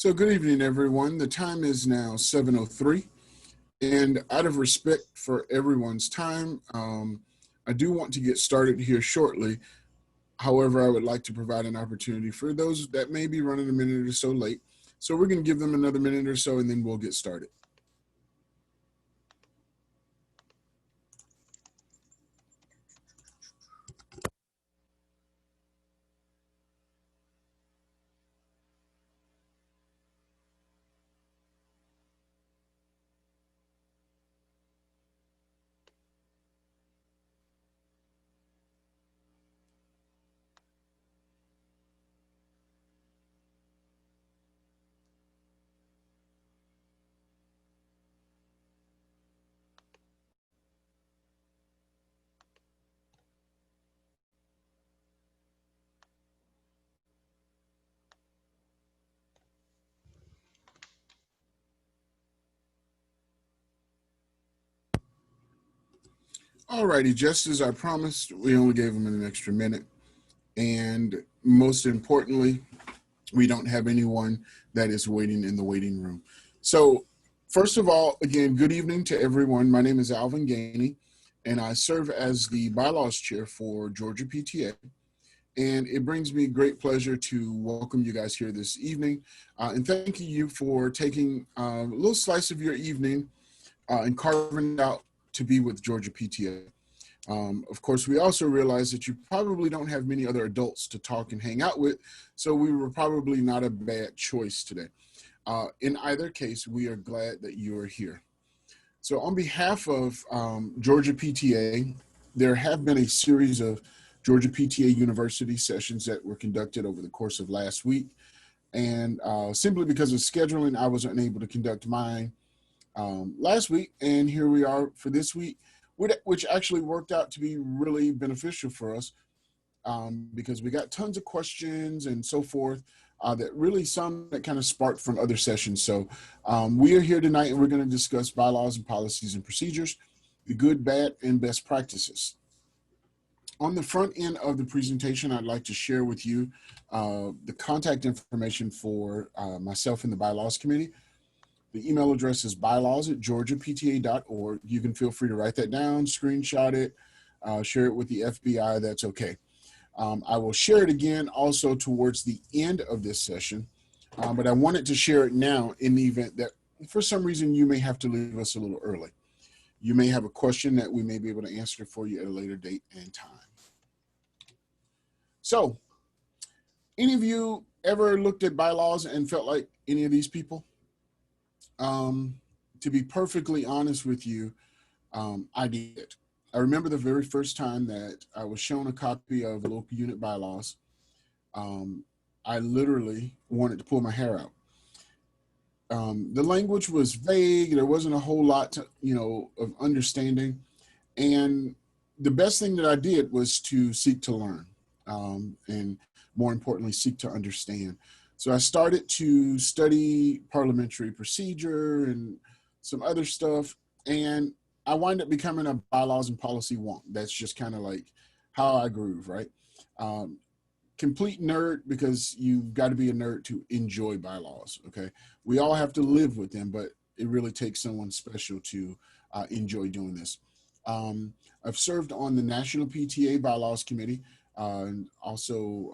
So good evening, everyone. The time is now 7:03, and out of respect for everyone's time, I do want to get started here shortly. However, I would like to provide an opportunity for those that may be running a minute or so late. So we're going to give them another minute or so, and then we'll get started. Alrighty, just as I promised, we only gave them an extra minute. And most importantly, we don't have anyone that is waiting in the waiting room. So first of all, again, good evening to everyone. My name is Alvin Gainey, and I serve as the Bylaws Chair for Georgia PTA. And it brings me great pleasure to welcome you guys here this evening. And thank you for taking a little slice of your evening and carving it out to be with Georgia PTA. Of course, we also realize that you probably don't have many other adults to talk and hang out with, so we were probably not a bad choice today. In either case, we are glad that you are here. So on behalf of Georgia PTA, there have been a series of Georgia PTA University sessions that were conducted over the course of last week. And simply because of scheduling, I was unable to conduct mine last week. And here we are for this week, which actually worked out to be really beneficial for us because we got tons of questions and so forth that really some that kind of sparked from other sessions. So we are here tonight and we're going to discuss bylaws and policies and procedures, the good, bad, and best practices. On the front end of the presentation, I'd like to share with you the contact information for myself and the Bylaws Committee. The email address is bylaws@georgiapta.org. You can feel free to write that down, screenshot it, share it with the FBI. That's okay. I will share it again also towards the end of this session, but I wanted to share it now in the event that for some reason you may have to leave us a little early. You may have a question that we may be able to answer for you at a later date and time. So, any of you ever looked at bylaws and felt like any of these people? To be perfectly honest with you, I did. I remember the very first time that I was shown a copy of local unit bylaws. I literally wanted to pull my hair out. The language was vague. There wasn't a whole lot to, of understanding. And the best thing that I did was to seek to learn and more importantly, seek to understand. So I started to study parliamentary procedure and some other stuff. And I wind up becoming a bylaws and policy wonk. That's just kind of like how I groove, right? Complete nerd because you've got to be a nerd to enjoy bylaws, okay? We all have to live with them, but it really takes someone special to enjoy doing this. I've served on the National PTA Bylaws Committee. And also,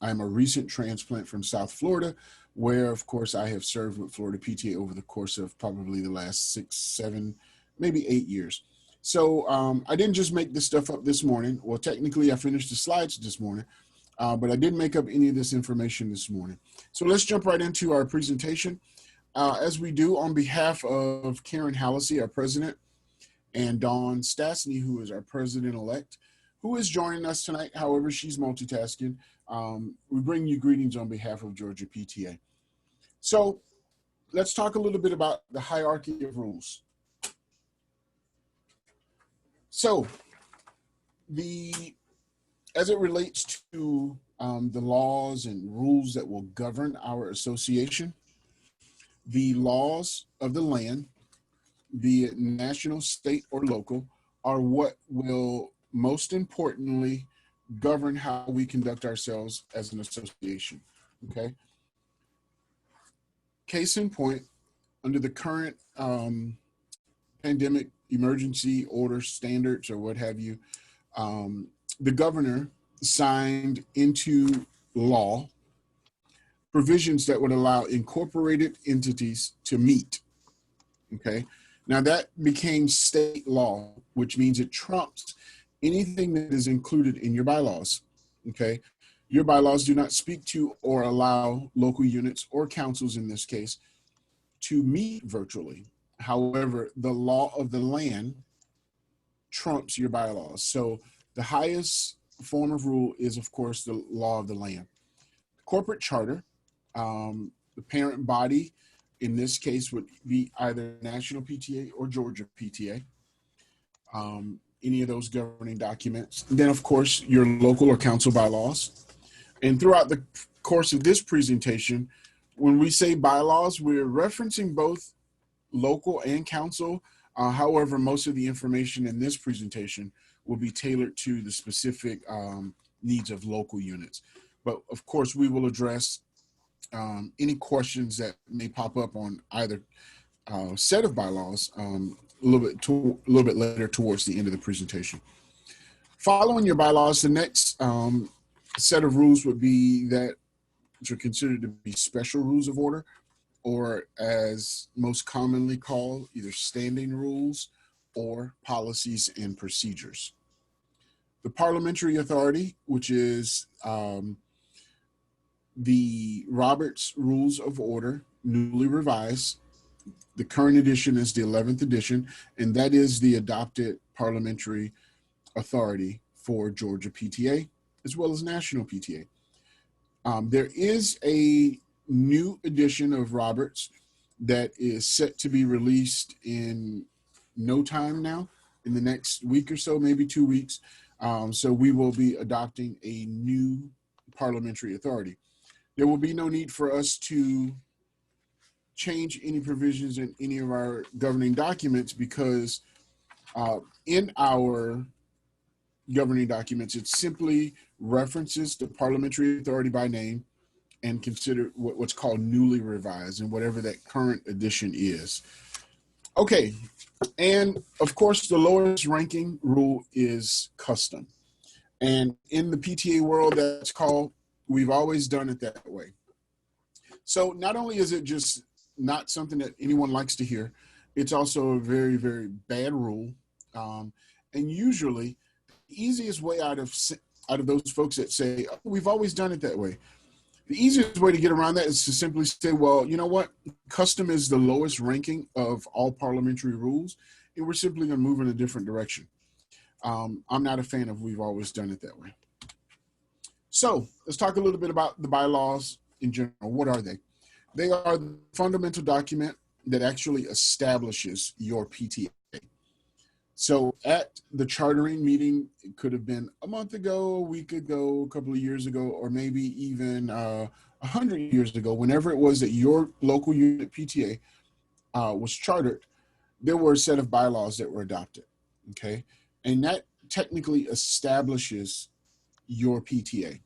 I am a recent transplant from South Florida, where, of course, I have served with Florida PTA over the course of probably the last 6, 7, maybe 8 years. So I didn't just make this stuff up this morning. Well, technically, I finished the slides this morning, but I didn't make up any of this information this morning. So let's jump right into our presentation. As we do, on behalf of Karen Hallisey, our president, and Dawn Stastny, who is our president-elect, who is joining us tonight. However, she's multitasking. We bring you greetings on behalf of Georgia PTA. So let's talk a little bit about the hierarchy of rules. So as it relates to the laws and rules that will govern our association, the laws of the land, be it national, state, or local, are what will most importantly govern how we conduct ourselves as an association, okay? Case in point, under the current pandemic emergency order standards or what have you, the governor signed into law provisions that would allow incorporated entities to meet. Okay. Now that became state law, which means it trumps anything that is included in your bylaws. Okay. Your bylaws do not speak to or allow local units or councils in this case to meet virtually. However, the law of the land trumps your bylaws. So the highest form of rule is, of course, the law of the land. Corporate charter, the parent body in this case would be either National PTA or Georgia PTA, any of those governing documents. And then, of course, your local or council bylaws. And throughout the course of this presentation, when we say bylaws, we're referencing both local and council. However, most of the information in this presentation will be tailored to the specific needs of local units. But of course, we will address any questions that may pop up on either set of bylaws a little bit later towards the end of the presentation. Following your bylaws, the next set of rules would be that which are considered to be special rules of order, or as most commonly called, either standing rules or policies and procedures. The parliamentary authority, which is the Roberts Rules of Order, newly revised. The current edition is the 11th edition, and that is the adopted parliamentary authority for Georgia PTA, as well as National PTA. There is a new edition of Roberts that is set to be released in no time now, in the next week or so, maybe 2 weeks. So we will be adopting a new parliamentary authority. There will be no need for us to change any provisions in any of our governing documents because in our governing documents, it simply references the parliamentary authority by name and consider what's called newly revised and whatever that current edition is. Okay, and of course, the lowest ranking rule is custom. And in the PTA world, that's called, we've always done it that way. So not only is it just not something that anyone likes to hear, it's also a very, very bad rule. And usually the easiest way out of those folks that say, oh, we've always done it that way. The easiest way to get around that is to simply say, well, you know what? Custom is the lowest ranking of all parliamentary rules, and we're simply going to move in a different direction. I'm not a fan of we've always done it that way. So let's talk a little bit about the bylaws in general. What are they? They are the fundamental document that actually establishes your PTA. So at the chartering meeting, it could have been a month ago, a week ago, a couple of years ago, or maybe even 100 years ago, whenever it was that your local unit PTA was chartered, there were a set of bylaws that were adopted, okay? And that technically establishes your PTA.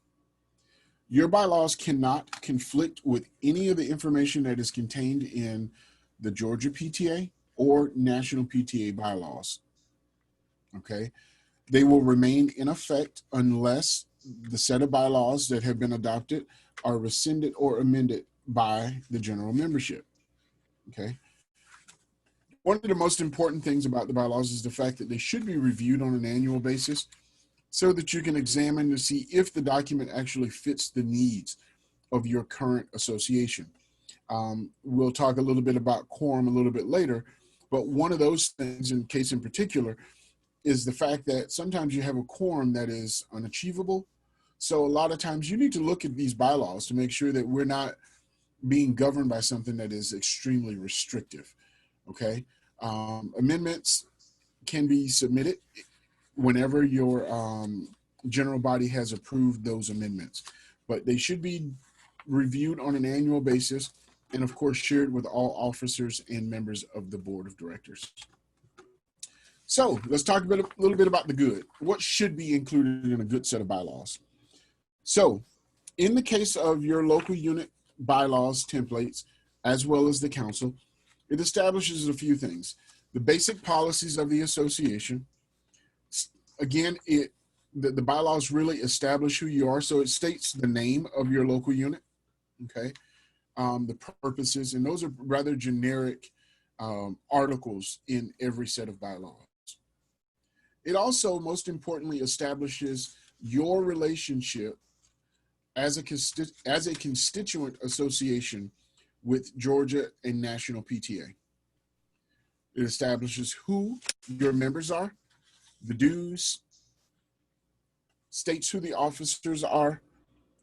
Your bylaws cannot conflict with any of the information that is contained in the Georgia PTA or National PTA bylaws. Okay, they will remain in effect unless the set of bylaws that have been adopted are rescinded or amended by the general membership. Okay, one of the most important things about the bylaws is the fact that they should be reviewed on an annual basis so that you can examine to see if the document actually fits the needs of your current association. We'll talk a little bit about quorum a little bit later, but one of those things, in case in particular, is the fact that sometimes you have a quorum that is unachievable. So a lot of times you need to look at these bylaws to make sure that we're not being governed by something that is extremely restrictive, okay? Amendments can be submitted whenever your general body has approved those amendments, but they should be reviewed on an annual basis and of course shared with all officers and members of the board of directors. So let's talk a little bit about the good. What should be included in a good set of bylaws? So in the case of your local unit bylaws templates, as well as the council. It establishes a few things: the basic policies of the association. Again, the bylaws really establish who you are, so it states the name of your local unit, okay? The purposes, and those are rather generic articles in every set of bylaws. It also, most importantly, establishes your relationship as a constituent association with Georgia and National PTA. It establishes who your members are, the dues, states who the officers are,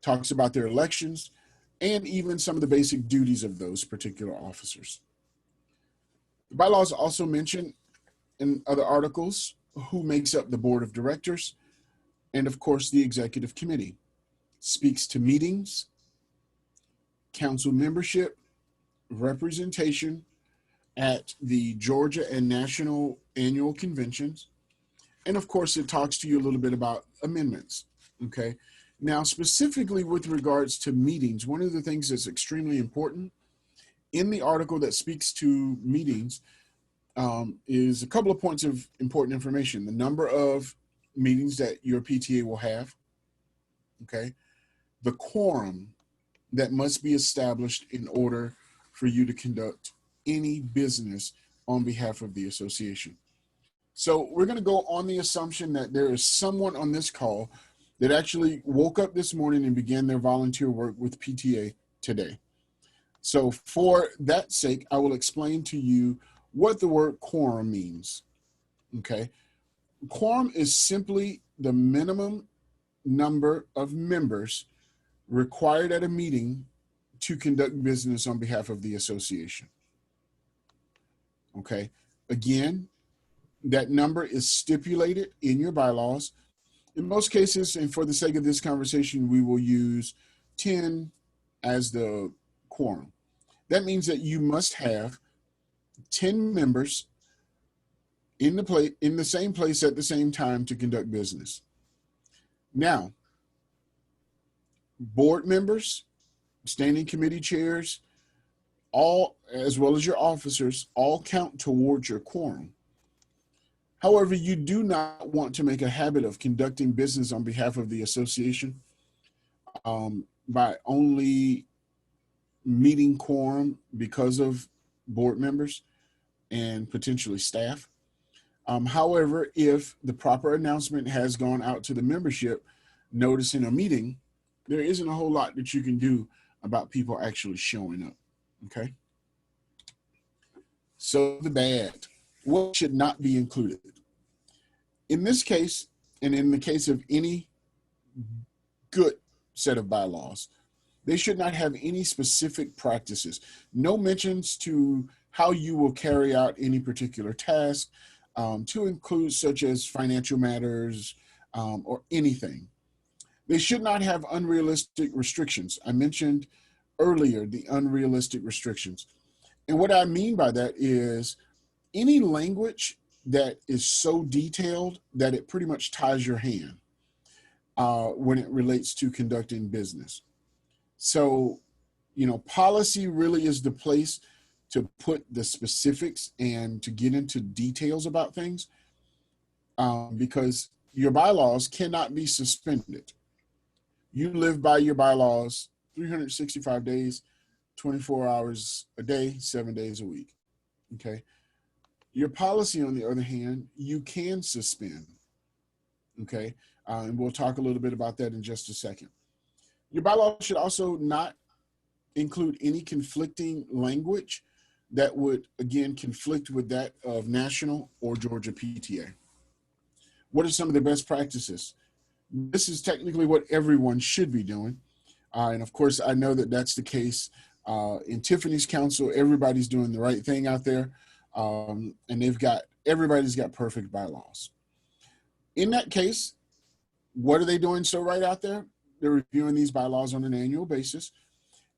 talks about their elections, and even some of the basic duties of those particular officers. The bylaws also mention in other articles who makes up the board of directors, and of course the executive committee. Speaks to meetings, council membership, representation at the Georgia and National annual conventions, and of course it talks to you a little bit about amendments, okay? Now, specifically with regards to meetings, one of the things that's extremely important in the article that speaks to meetings is a couple of points of important information: the number of meetings that your PTA will have, okay? The quorum that must be established in order for you to conduct any business on behalf of the association. So we're going to go on the assumption that there is someone on this call that actually woke up this morning and began their volunteer work with PTA today. So for that sake, I will explain to you what the word quorum means, okay? Quorum is simply the minimum number of members required at a meeting to conduct business on behalf of the association, okay? Again, that number is stipulated in your bylaws. In most cases, and for the sake of this conversation, we will use 10 as the quorum. That means that you must have 10 members in the same place at the same time to conduct business. Now, board members, standing committee chairs, all, as well as your officers, all count towards your quorum. However, you do not want to make a habit of conducting business on behalf of the association by only meeting quorum because of board members and potentially staff. However, if the proper announcement has gone out to the membership noticing a meeting, there isn't a whole lot that you can do about people actually showing up, okay? So the bad, what should not be included? In this case, and in the case of any good set of bylaws, they should not have any specific practices, no mentions to how you will carry out any particular task, to include such as financial matters or anything. They should not have unrealistic restrictions. I mentioned earlier the unrealistic restrictions. And what I mean by that is any language that is so detailed that it pretty much ties your hand when it relates to conducting business. So, you know, policy really is the place to put the specifics and to get into details about things because your bylaws cannot be suspended. You live by your bylaws 365 days, 24 hours a day, 7 days a week, okay? Your policy, on the other hand, you can suspend, okay? And we'll talk a little bit about that in just a second. Your bylaws should also not include any conflicting language that would, again, conflict with that of National or Georgia PTA. What are some of the best practices? This is technically what everyone should be doing. And of course, I know that that's the case in Tiffany's council. Everybody's doing the right thing out there. And everybody's got perfect bylaws. In that case, what are they doing so right out there? They're reviewing these bylaws on an annual basis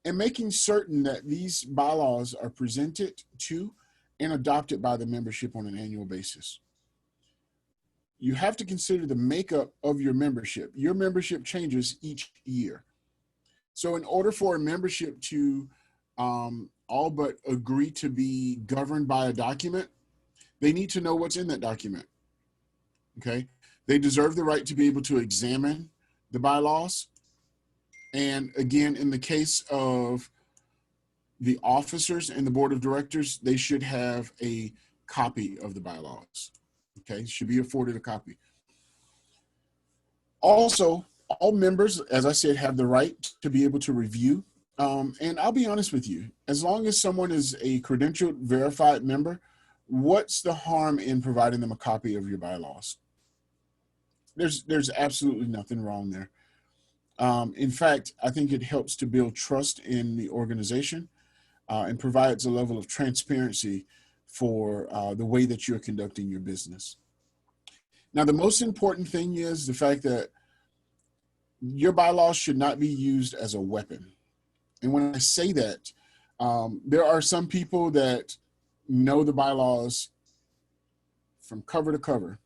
and making certain that these bylaws are presented to and adopted by the membership on an annual basis. You have to consider the makeup of your membership. Your membership changes each year. So in order for a membership to all but agree to be governed by a document, they need to know what's in that document. Okay. They deserve the right to be able to examine the bylaws. And again, in the case of the officers and the board of directors, they should have a copy of the bylaws. Okay. Should be afforded a copy. Also, all members, as I said, have the right to be able to review. And I'll be honest with you, as long as someone is a credentialed, verified member, what's the harm in providing them a copy of your bylaws? There's absolutely nothing wrong there. In fact, I think it helps to build trust in the organization and provides a level of transparency for the way that you're conducting your business. Now, the most important thing is the fact that your bylaws should not be used as a weapon. And when I say that, there are some people that know the bylaws from cover to cover.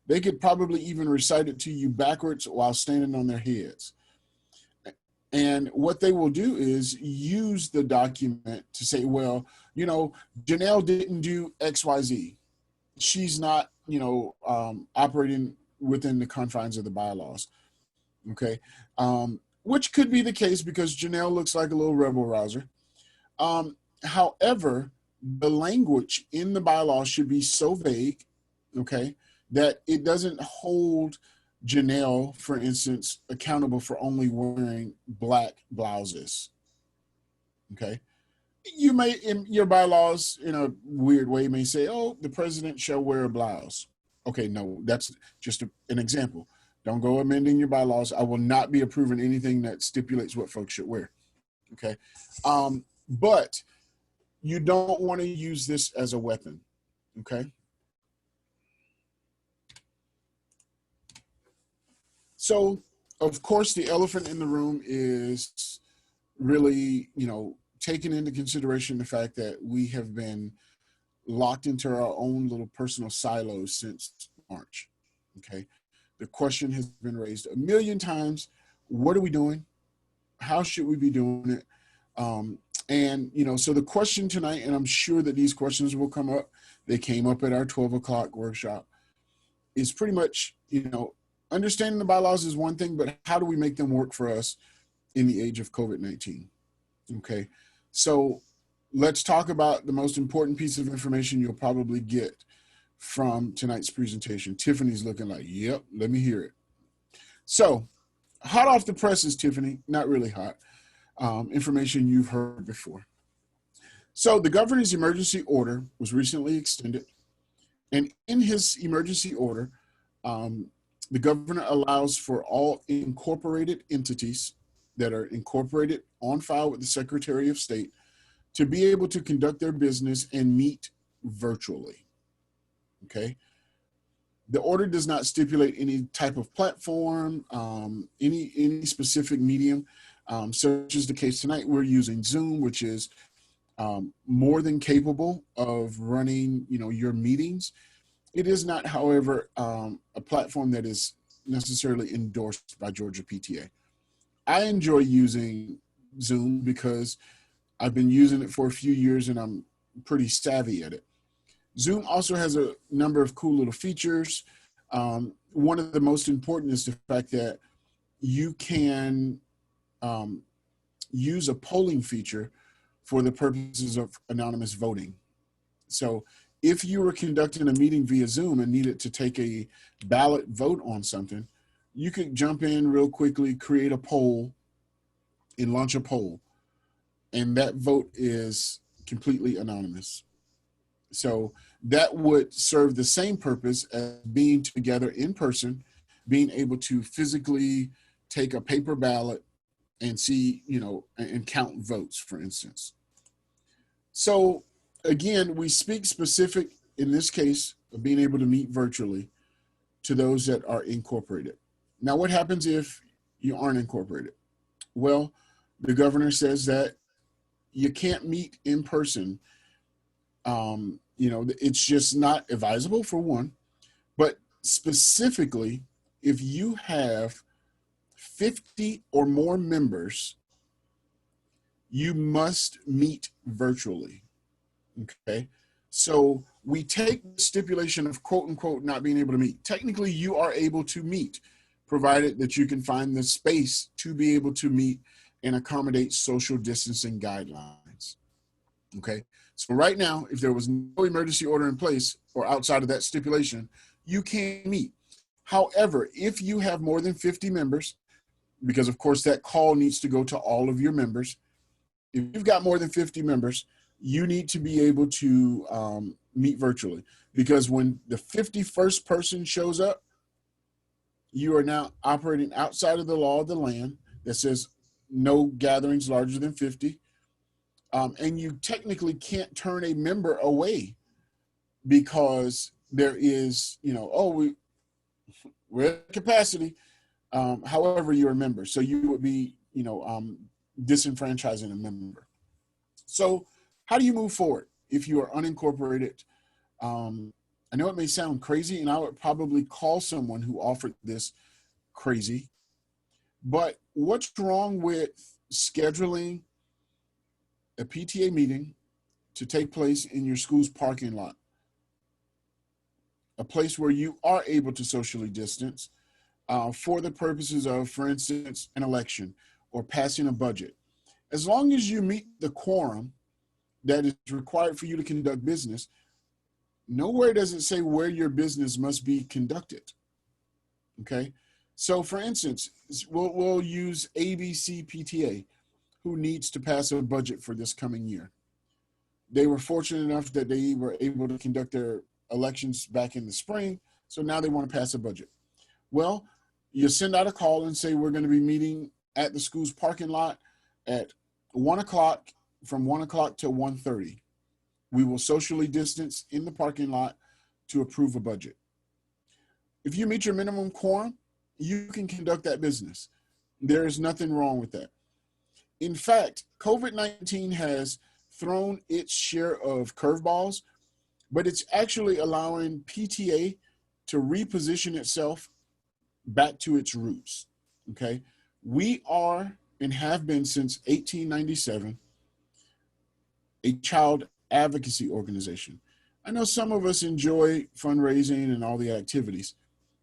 They could probably even recite it to you backwards while standing on their heads. And what they will do is use the document to say, well, you know, Janelle didn't do XYZ. She's not, you know, operating within the confines of the bylaws. Okay. Which could be the case because Janelle looks like a little rebel rouser. However, the language in the bylaws should be so vague, okay, that it doesn't hold Janelle, for instance, accountable for only wearing black blouses. Okay. You may, in your bylaws, in a weird way, may say, oh, the president shall wear a blouse. Okay, no, that's just an example. Don't go amending your bylaws. I will not be approving anything that stipulates what folks should wear. Okay. But you don't want to use this as a weapon. Okay. So, of course, the elephant in the room is really, you know, taking into consideration the fact that we have been locked into our own little personal silos since March. Okay. The question has been raised a million times. What are we doing? How should we be doing it? And, you know, so the question tonight, and I'm sure that these questions will come up, they came up at our 12 o'clock workshop, is pretty much, you know, understanding the bylaws is one thing, but how do we make them work for us in the age of COVID-19? Okay. So let's talk about the most important piece of information you'll probably get from tonight's presentation. Tiffany's looking like, yep, let me hear it. So hot off the presses, Tiffany, not really hot. Information you've heard before. So the governor's emergency order was recently extended. And in his emergency order, the governor allows for all incorporated entities that are incorporated on file with the Secretary of State to be able to conduct their business and meet virtually. Okay. The order does not stipulate any type of platform, any specific medium, such as the case tonight. We're using Zoom, which is more than capable of running, you know, your meetings. It is not, however, a platform that is necessarily endorsed by Georgia PTA. I enjoy using Zoom because I've been using it for a few years and I'm pretty savvy at it. Zoom also has a number of cool little features. One of the most important is the fact that you can use a polling feature for the purposes of anonymous voting. So if you were conducting a meeting via Zoom and needed to take a ballot vote on something, you could jump in real quickly, create a poll, and launch a poll. And that vote is completely anonymous. So that would serve the same purpose as being together in person, being able to physically take a paper ballot and see, you know, and count votes, for instance. So again, we speak specific, in this case, of being able to meet virtually to those that are incorporated. Now, what happens if you aren't incorporated? Well, the governor says that you can't meet in person. You know, it's just not advisable, for one, but specifically, if you have 50 or more members, you must meet virtually. Okay. So we take the stipulation of quote unquote not being able to meet. Technically, you are able to meet, provided that you can find the space to be able to meet and accommodate social distancing guidelines. Okay. So right now, if there was no emergency order in place or outside of that stipulation, you can't meet. However, if you have more than 50 members, because of course that call needs to go to all of your members, if you've got more than 50 members, you need to be able to meet virtually, because when the 51st person shows up, you are now operating outside of the law of the land that says no gatherings larger than 50. And you technically can't turn a member away because there is, we're at capacity. However, you're a member. So you would be, disenfranchising a member. So how do you move forward if you are unincorporated? I know it may sound crazy, and I would probably call someone who offered this crazy, but what's wrong with scheduling a PTA meeting to take place in your school's parking lot, a place where you are able to socially distance for the purposes of, for instance, an election or passing a budget? As long as you meet the quorum that is required for you to conduct business, nowhere does it say where your business must be conducted. Okay. So for instance, we'll use ABC PTA, who needs to pass a budget for this coming year. They were fortunate enough that they were able to conduct their elections back in the spring. So now they want to pass a budget. Well, you send out a call and say, we're going to be meeting at the school's parking lot at 1 o'clock, from 1 o'clock to 1:30. We will socially distance in the parking lot to approve a budget. If you meet your minimum quorum, you can conduct that business. There is nothing wrong with that. In fact, COVID-19 has thrown its share of curveballs, but it's actually allowing PTA to reposition itself back to its roots. Okay. We are, and have been since 1897, a child advocacy organization. I know some of us enjoy fundraising and all the activities,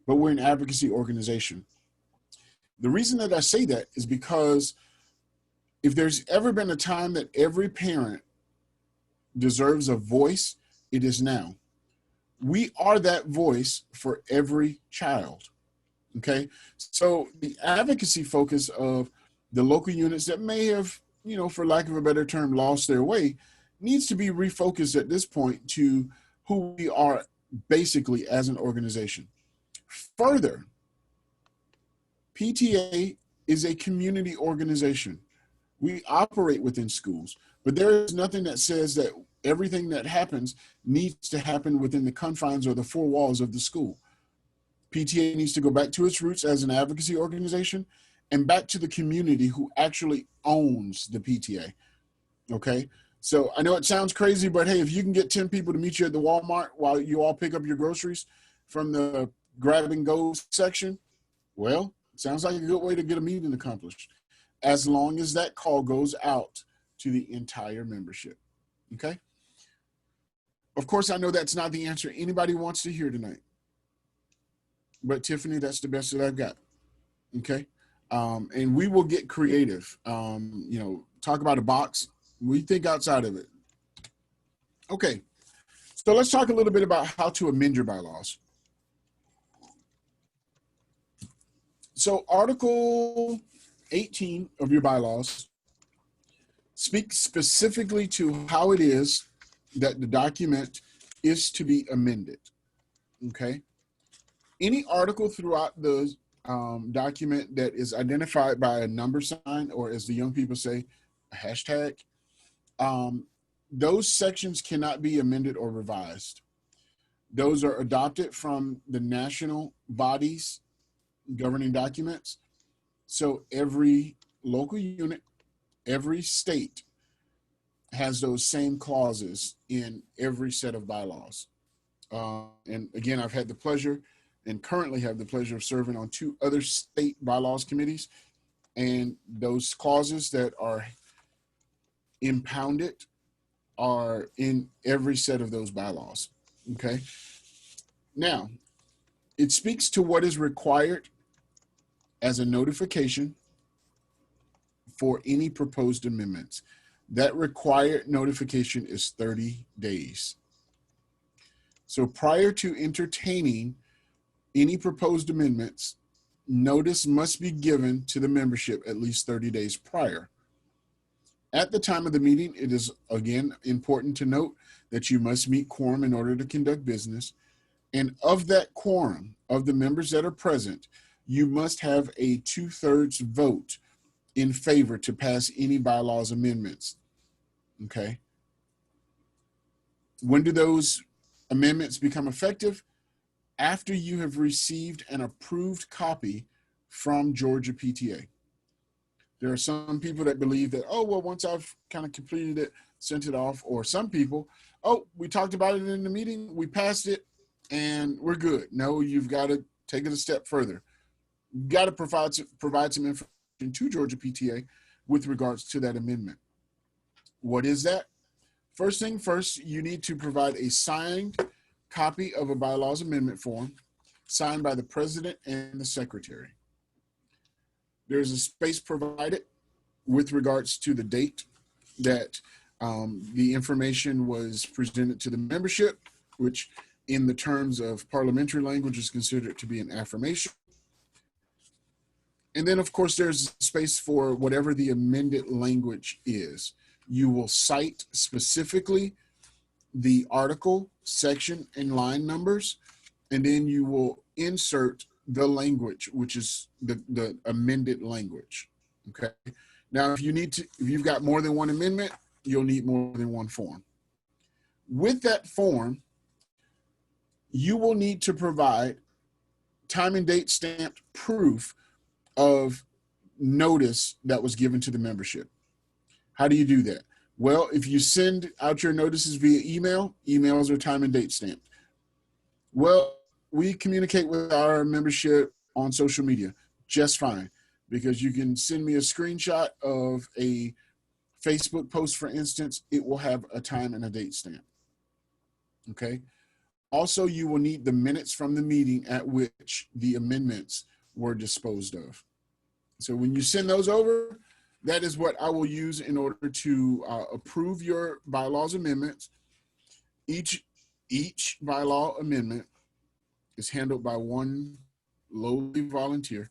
but we're an advocacy organization. The reason that I say that is because if there's ever been a time that every parent deserves a voice, it is now. We are that voice for every child. Okay. So the advocacy focus of the local units that may have, for lack of a better term, lost their way, needs to be refocused at this point to who we are basically as an organization. Further, PTA is a community organization. We operate within schools, but there is nothing that says that everything that happens needs to happen within the confines or the four walls of the school. PTA needs to go back to its roots as an advocacy organization and back to the community who actually owns the PTA. Okay. So I know it sounds crazy, but hey, if you can get 10 people to meet you at the Walmart while you all pick up your groceries from the grab and go section, well, it sounds like a good way to get a meeting accomplished, as long as that call goes out to the entire membership. Okay. Of course, I know that's not the answer anybody wants to hear tonight, but Tiffany, that's the best that I've got. Okay. And we will get creative. Talk about a box. We think outside of it. Okay. So let's talk a little bit about how to amend your bylaws. So Article 18 of your bylaws speaks specifically to how it is that the document is to be amended. Okay. Any article throughout the document that is identified by a number sign, or as the young people say, a hashtag, those sections cannot be amended or revised. Those are adopted from the national bodies governing documents. So every local unit, every state has those same clauses in every set of bylaws. And again, I've had the pleasure and currently have the pleasure of serving on 2 other state bylaws committees. And those clauses that are impounded are in every set of those bylaws. Okay. Now, it speaks to what is required as a notification for any proposed amendments. That required notification is 30 days. So prior to entertaining any proposed amendments, notice must be given to the membership at least 30 days prior. At the time of the meeting, it is again important to note that you must meet quorum in order to conduct business. And of that quorum, of the members that are present, you must have a 2/3 vote in favor to pass any bylaws amendments. Okay. When do those amendments become effective? After you have received an approved copy from Georgia PTA. There are some people that believe that, oh, well, once I've kind of completed it, sent it off, or some people, oh, we talked about it in the meeting, we passed it, and we're good. No, you've got to take it a step further. You've got to provide some information to Georgia PTA with regards to that amendment. What is that? First thing first, you need to provide a signed copy of a bylaws amendment form signed by the president and the secretary. There's a space provided with regards to the date that the information was presented to the membership, which in the terms of parliamentary language is considered to be an affirmation. And then, of course, there's space for whatever the amended language is. You will cite specifically the article, section, and line numbers, and then you will insert the language, which is the amended language. Okay. Now, if you've got more than one amendment, you'll need more than one form. With that form, you will need to provide time and date stamped proof of notice that was given to the membership. How do you do that? Well, if you send out your notices via email, emails are time and date stamped. Well, we communicate with our membership on social media just fine, because you can send me a screenshot of a Facebook post, for instance, it will have a time and a date stamp. Okay. Also, you will need the minutes from the meeting at which the amendments were disposed of. So when you send those over, that is what I will use in order to approve your bylaws amendments. Each bylaw amendment is handled by one lowly volunteer.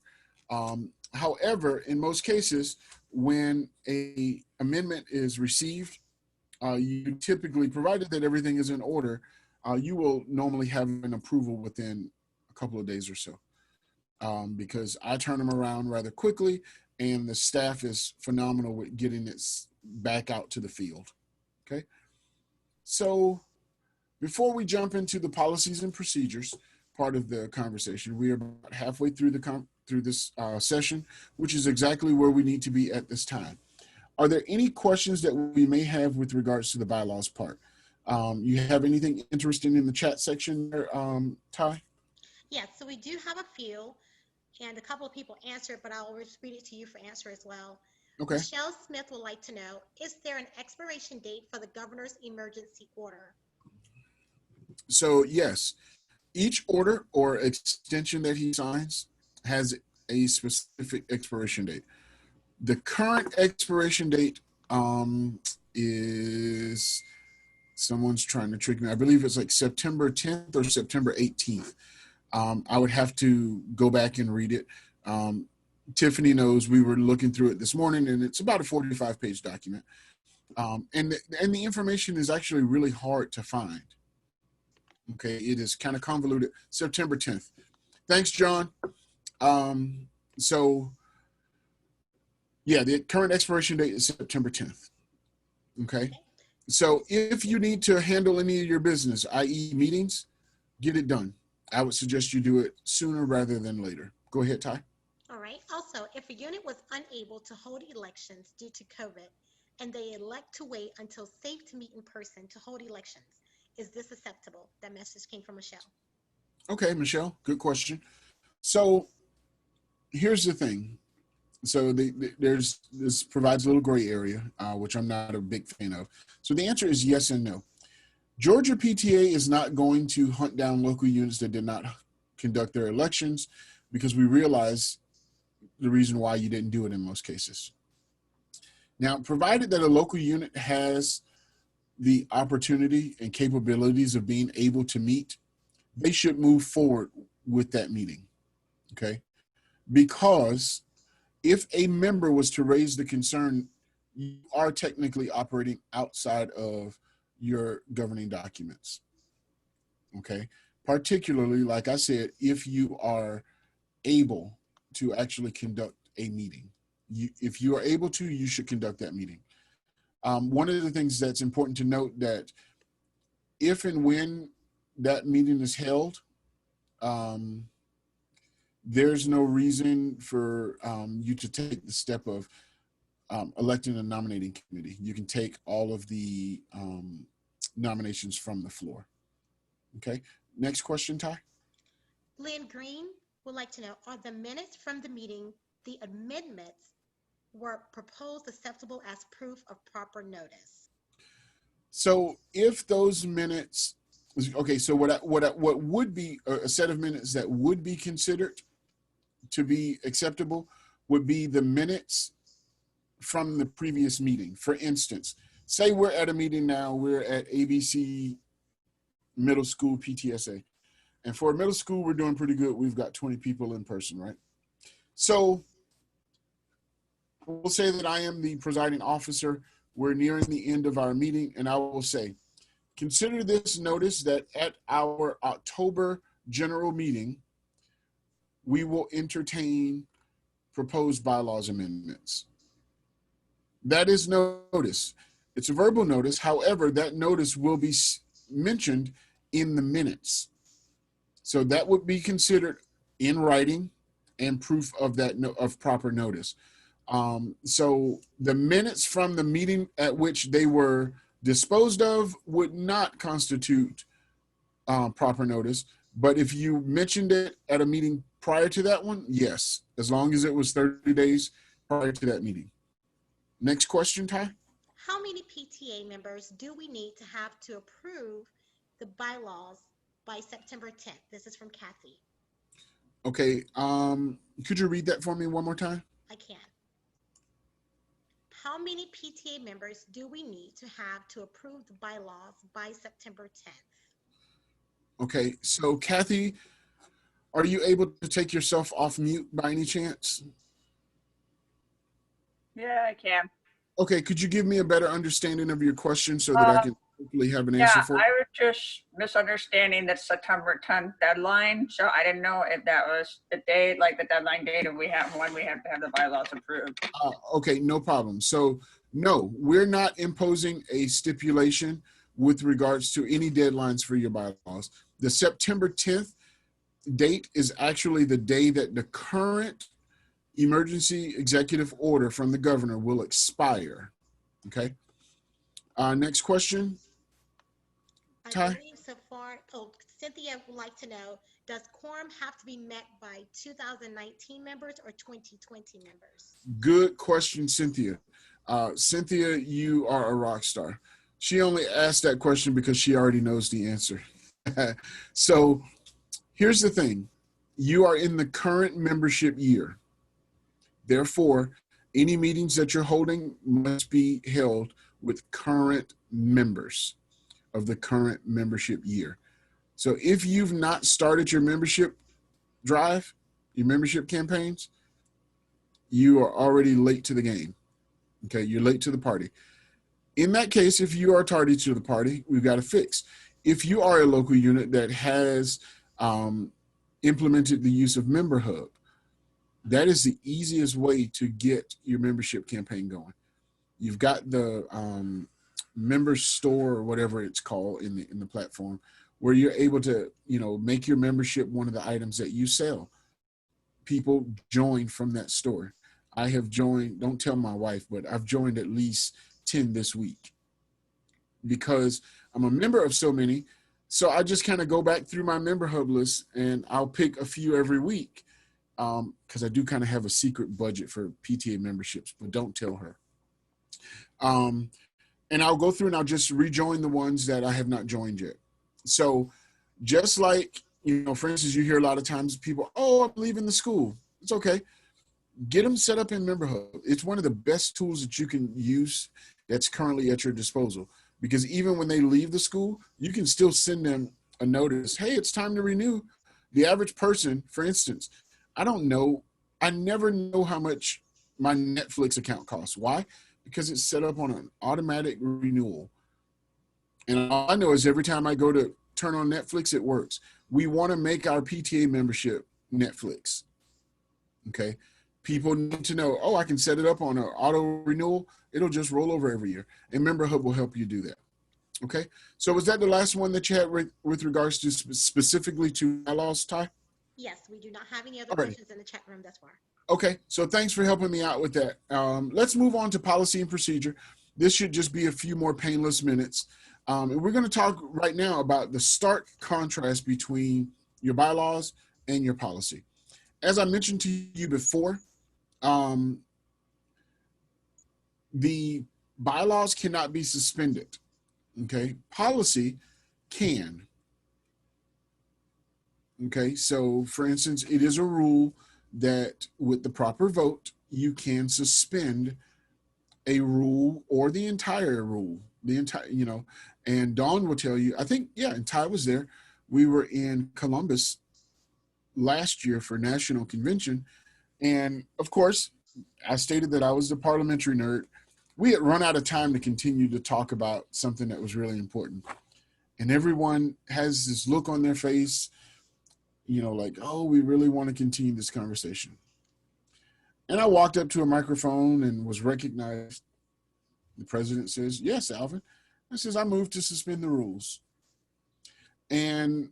However, in most cases, when an amendment is received, you typically, provided that everything is in order, you will normally have an approval within a couple of days or so, because I turn them around rather quickly, and the staff is phenomenal with getting it back out to the field. Okay. So before we jump into the policies and procedures part of the conversation, we are about halfway through this session, which is exactly where we need to be at this time. Are there any questions that we may have with regards to the bylaws part? You have anything interesting in the chat section there, Ty? Yeah, so we do have a few, and a couple of people answered, but I'll read it to you for answer as well. Okay. Michelle Smith would like to know, is there an expiration date for the governor's emergency order? So yes, each order or extension that he signs has a specific expiration date. The current expiration date is, someone's trying to trick me, I believe it's like September 10th or September 18th. I would have to go back and read it. Tiffany knows, we were looking through it this morning, and it's about a 45-page document. And the information is actually really hard to find. Okay, it is kind of convoluted. September 10th. Thanks, John. So yeah, the current expiration date is September 10th. Okay. So if you need to handle any of your business, i.e. meetings, get it done. I would suggest you do it sooner rather than later. Go ahead, Ty. All right. Also, if a unit was unable to hold elections due to COVID and they elect to wait until safe to meet in person to hold elections, is this acceptable? That message came from Michelle. Okay, Michelle, good question. So here's the thing. So there's this provides a little gray area, which I'm not a big fan of. So the answer is yes and no. Georgia PTA is not going to hunt down local units that did not conduct their elections because we realize the reason why you didn't do it in most cases. Now, provided that a local unit has the opportunity and capabilities of being able to meet, they should move forward with that meeting. Okay. Because if a member was to raise the concern, you are technically operating outside of your governing documents. Okay. Particularly, like I said, if you are able to actually conduct a meeting. If you are able to, you should conduct that meeting. One of the things that's important to note that if and when that meeting is held, um, there's no reason for you to take the step of electing a nominating committee. You can take all of the nominations from the floor. Okay. Next question, Ty. Lynn Green would like to know, are the minutes from the meeting, the amendments were proposed acceptable as proof of proper notice? So if those minutes, okay, so what would be a set of minutes that would be considered to be acceptable would be the minutes from the previous meeting. For instance, say we're at a meeting now, we're at ABC Middle School PTSA. And for middle school, we're doing pretty good. We've got 20 people in person, right? So we'll say that I am the presiding officer. We're nearing the end of our meeting, and I will say, consider this notice that at our October general meeting, we will entertain proposed bylaws amendments. That is notice. It's a verbal notice. However, that notice will be mentioned in the minutes. So that would be considered in writing and proof of that of proper notice. So the minutes from the meeting at which they were disposed of would not constitute proper notice. But if you mentioned it at a meeting prior to that one, yes, as long as it was 30 days prior to that meeting. Next question, Ty. How many PTA members do we need to have to approve the bylaws by September 10th? This is from Kathy. Okay, could you read that for me one more time? I can. How many PTA members do we need to have to approve the bylaws by September 10th? Okay, so Kathy, are you able to take yourself off mute by any chance? Yeah, I can. Okay, could you give me a better understanding of your question so that I can hopefully have an answer for it? I was just misunderstanding the September 10th deadline. So I didn't know if that was the date, like the deadline date, and when we have to have the bylaws approved. Okay, no problem. So no, we're not imposing a stipulation with regards to any deadlines for your bylaws. The September 10th date is actually the day that the current emergency executive order from the governor will expire. Okay. Next question. Ty? I believe so far, Cynthia would like to know, does quorum have to be met by 2019 members or 2020 members? Good question, Cynthia. Cynthia, you are a rock star. She only asked that question because she already knows the answer. So here's the thing. You are in the current membership year. Therefore, any meetings that you're holding must be held with current members of the current membership year. So if you've not started your membership drive, your membership campaigns, you are already late to the game. Okay, you're late to the party. In that case, if you are tardy to the party, we've got to fix. If you are a local unit that has implemented the use of Member Hub, that is the easiest way to get your membership campaign going. You've got the member store or whatever it's called in the platform, where you're able to, make your membership one of the items that you sell. People join from that store. I have joined, don't tell my wife, but I've joined at least 10 this week because I'm a member of so many. So I just kind of go back through my Member Hub list and I'll pick a few every week because I do kind of have a secret budget for PTA memberships, but don't tell her. And I'll go through and I'll just rejoin the ones that I have not joined yet. So just like, for instance, you hear a lot of times people, oh, I'm leaving the school. It's okay. Get them set up in Member Hub. It's one of the best tools that you can use that's currently at your disposal. Because even when they leave the school, you can still send them a notice. Hey, it's time to renew. The average person, for instance, I never know how much my Netflix account costs. Why? Because it's set up on an automatic renewal. And all I know is every time I go to turn on Netflix, it works. We want to make our PTA membership Netflix. Okay. People need to know, oh, I can set it up on an auto renewal. It'll just roll over every year. And Member Hub will help you do that. Okay. So was that the last one that you had with regards to specifically to bylaws, Ty? Yes, we do not have any other questions in the chat room thus far. Okay, so thanks for helping me out with that. Let's move on to policy and procedure. This should just be a few more painless minutes. And we're going to talk right now about the stark contrast between your bylaws and your policy. As I mentioned to you before, the bylaws cannot be suspended. Okay, policy can. Okay, so for instance, it is a rule that with the proper vote, you can suspend a rule or the entire rule, and Dawn will tell you, I think, yeah, and Ty was there. We were in Columbus last year for National Convention. And of course, I stated that I was the parliamentary nerd. We had run out of time to continue to talk about something that was really important. And everyone has this look on their face, like, oh, we really want to continue this conversation. And I walked up to a microphone and was recognized. The president says, yes, Alvin. I says, I move to suspend the rules. And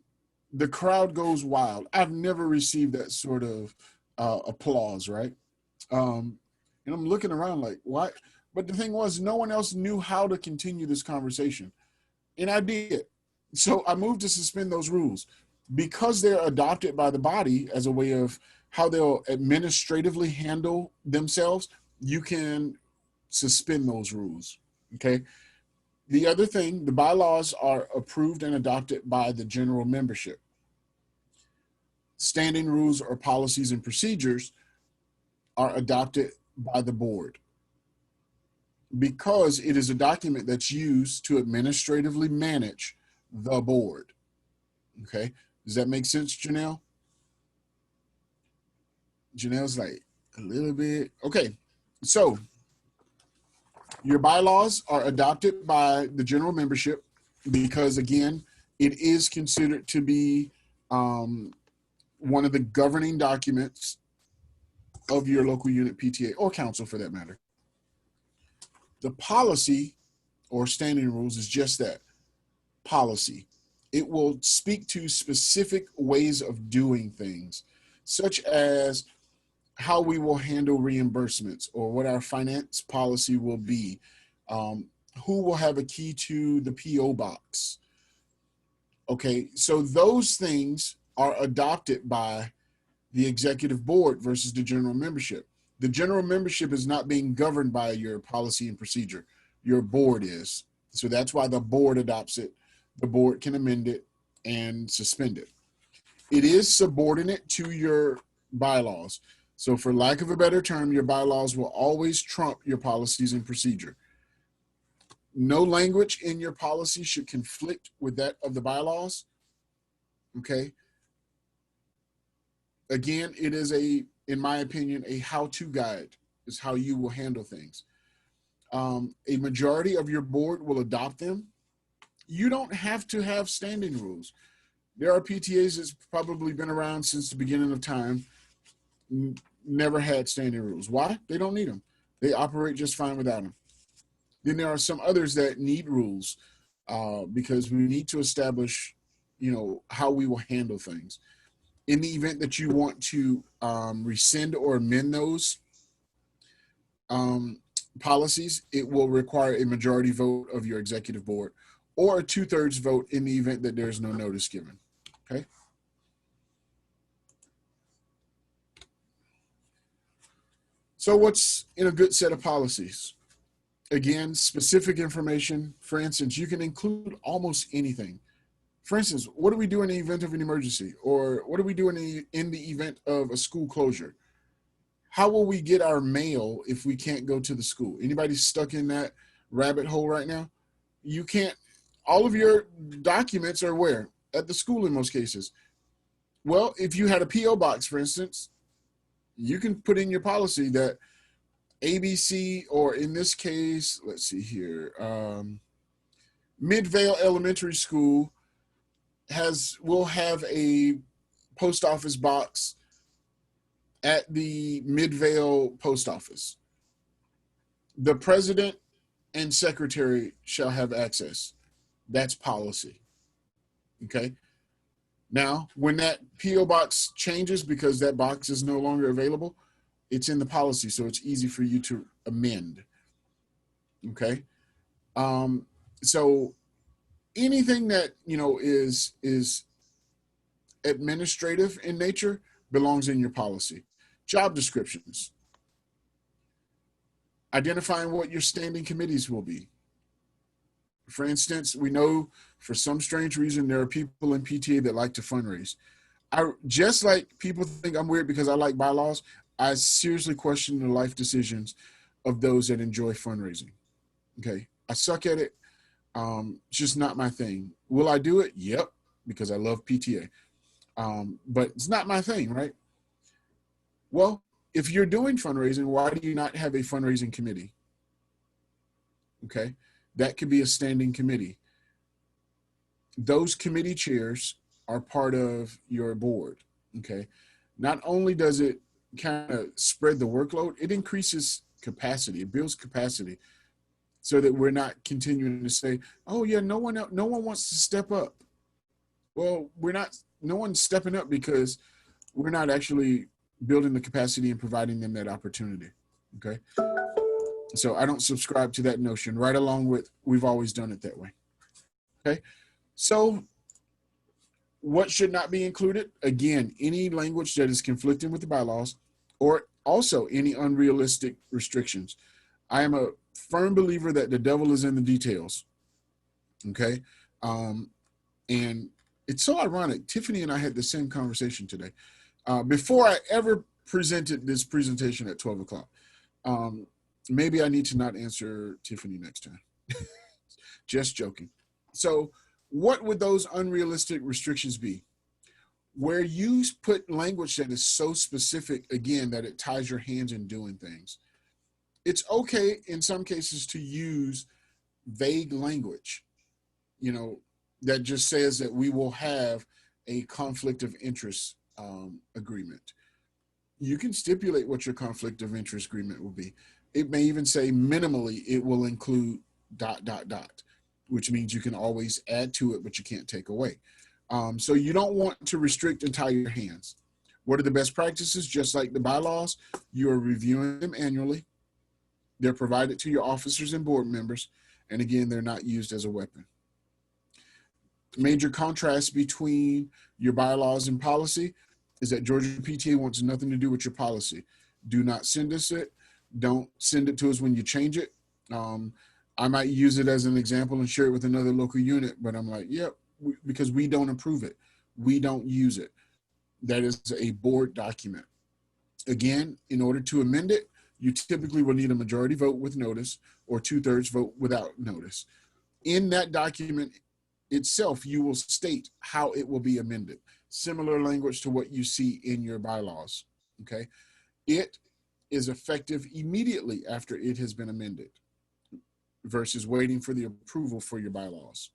the crowd goes wild. I've never received that sort of applause, right? And I'm looking around like, what? But the thing was, no one else knew how to continue this conversation. And I did. So I moved to suspend those rules. Because they're adopted by the body as a way of how they'll administratively handle themselves, you can suspend those rules, okay? The other thing, the bylaws are approved and adopted by the general membership. Standing rules or policies and procedures are adopted by the board because it is a document that's used to administratively manage the board, okay? Does that make sense, Janelle? Janelle's like, a little bit. Okay, so your bylaws are adopted by the general membership because, again, it is considered to be one of the governing documents of your local unit PTA or council for that matter. The policy or standing rules is just that, policy. It will speak to specific ways of doing things, such as how we will handle reimbursements or what our finance policy will be, who will have a key to the PO box. Okay, so those things are adopted by the executive board versus the general membership. The general membership is not being governed by your policy and procedure. Your board is. So that's why the board adopts it. The board can amend it and suspend it. It is subordinate to your bylaws. So for lack of a better term, your bylaws will always trump your policies and procedure. No language in your policy should conflict with that of the bylaws. Okay. Again, it is in my opinion, a how-to guide is how you will handle things. A majority of your board will adopt them. You don't have to have standing rules. There are PTAs that's probably been around since the beginning of time, never had standing rules. Why? They don't need them. They operate just fine without them. Then there are some others that need rules because we need to establish, how we will handle things. In the event that you want to rescind or amend those policies, it will require a majority vote of your executive board or a 2/3 vote in the event that there's no notice given. Okay. So what's in a good set of policies? Again, specific information. For instance, you can include almost anything. For instance, what do we do in the event of an emergency? Or what do we do in the event of a school closure? How will we get our mail if we can't go to the school? Anybody stuck in that rabbit hole right now? You can't, all of your documents are where? At the school in most cases. Well, if you had a P.O. box, for instance, you can put in your policy that ABC, or in this case, let's see here, Midvale Elementary School will have a post office box at the Midvale post office. The president and secretary shall have access. That's policy. Okay. Now, when that P.O. box changes because that box is no longer available, it's in the policy, so it's easy for you to amend. Okay. So anything that, is administrative in nature belongs in your policy. Job descriptions. Identifying what your standing committees will be. For instance, we know for some strange reason there are people in PTA that like to fundraise. Just like people think I'm weird because I like bylaws, I seriously question the life decisions of those that enjoy fundraising. Okay, I suck at it. It's just not my thing. Will I do it? Yep, because I love PTA. But it's not my thing, right? Well, if you're doing fundraising, why do you not have a fundraising committee? Okay, that could be a standing committee. Those committee chairs are part of your board. Okay, not only does it kind of spread the workload, it increases capacity, it builds capacity, so that we're not continuing to say, oh yeah, no one wants to step up. Well, no one's stepping up because we're not actually building the capacity and providing them that opportunity. Okay. So I don't subscribe to that notion, right along with we've always done it that way. Okay. So what should not be included? Again, any language that is conflicting with the bylaws, or also any unrealistic restrictions. I am a firm believer that the devil is in the details. Okay. And it's so ironic. Tiffany and I had the same conversation today. Before I ever presented this presentation at 12 o'clock. Maybe I need to not answer Tiffany next time. Just joking. So what would those unrealistic restrictions be? Where you put language that is so specific, again, that it ties your hands in doing things. It's okay in some cases to use vague language, that just says that we will have a conflict of interest agreement. You can stipulate what your conflict of interest agreement will be. It may even say minimally it will include ... which means you can always add to it, but you can't take away. So you don't want to restrict and tie your hands. What are the best practices? Just like the bylaws, you are reviewing them annually. They're provided to your officers and board members. And again, they're not used as a weapon. Major contrast between your bylaws and policy is that Georgia PTA wants nothing to do with your policy. Do not send us it. Don't send it to us when you change it. I might use it as an example and share it with another local unit, but I'm like, yep, because we don't approve it. We don't use it. That is a board document. Again, in order to amend it, you typically will need a majority vote with notice or 2/3 vote without notice. In that document itself, you will state how it will be amended. Similar language to what you see in your bylaws, okay? It is effective immediately after it has been amended versus waiting for the approval for your bylaws.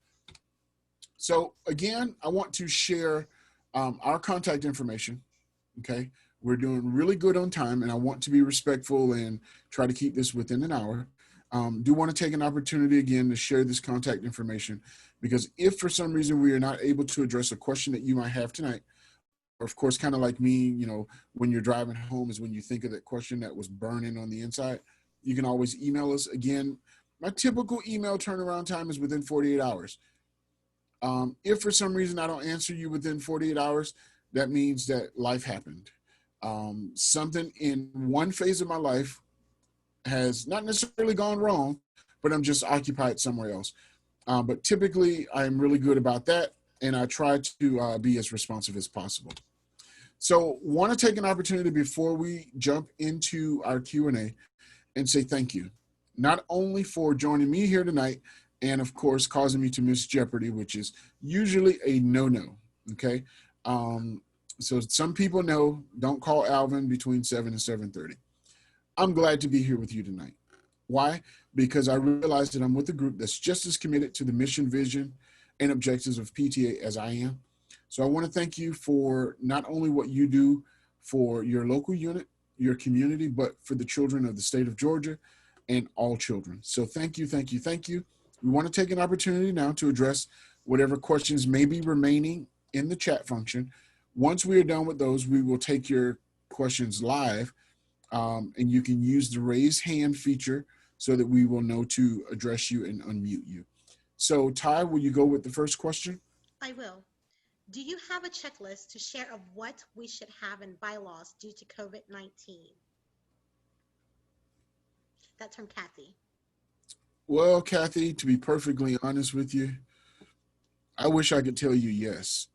So again, I want to share our contact information, okay? We're doing really good on time and I want to be respectful and try to keep this within an hour. Do want to take an opportunity again to share this contact information, because if for some reason we are not able to address a question that you might have tonight, or of course, kind of like me, when you're driving home is when you think of that question that was burning on the inside, you can always email us. Again, my typical email turnaround time is within 48 hours. If for some reason I don't answer you within 48 hours, that means that life happened. Something in one phase of my life has not necessarily gone wrong, but I'm just occupied somewhere else. But typically, I'm really good about that, and I try to be as responsive as possible. So, want to take an opportunity before we jump into our Q&A and say thank you, not only for joining me here tonight, and of course, causing me to miss Jeopardy, which is usually a no-no. Okay, so some people know don't call Alvin between 7 and 7:30. I'm glad to be here with you tonight. Why? Because I realize that I'm with a group that's just as committed to the mission, vision, and objectives of PTA as I am. So I want to thank you for not only what you do for your local unit, your community, but for the children of the state of Georgia and all children. So thank you, thank you, thank you. We want to take an opportunity now to address whatever questions may be remaining in the chat function. Once we are done with those, we will take your questions live, and you can use the raise hand feature so that we will know to address you and unmute you. So Ty, will you go with the first question? I will. Do you have a checklist to share of what we should have in bylaws due to COVID-19? That's from Kathy. Well, Kathy, to be perfectly honest with you, I wish I could tell you yes,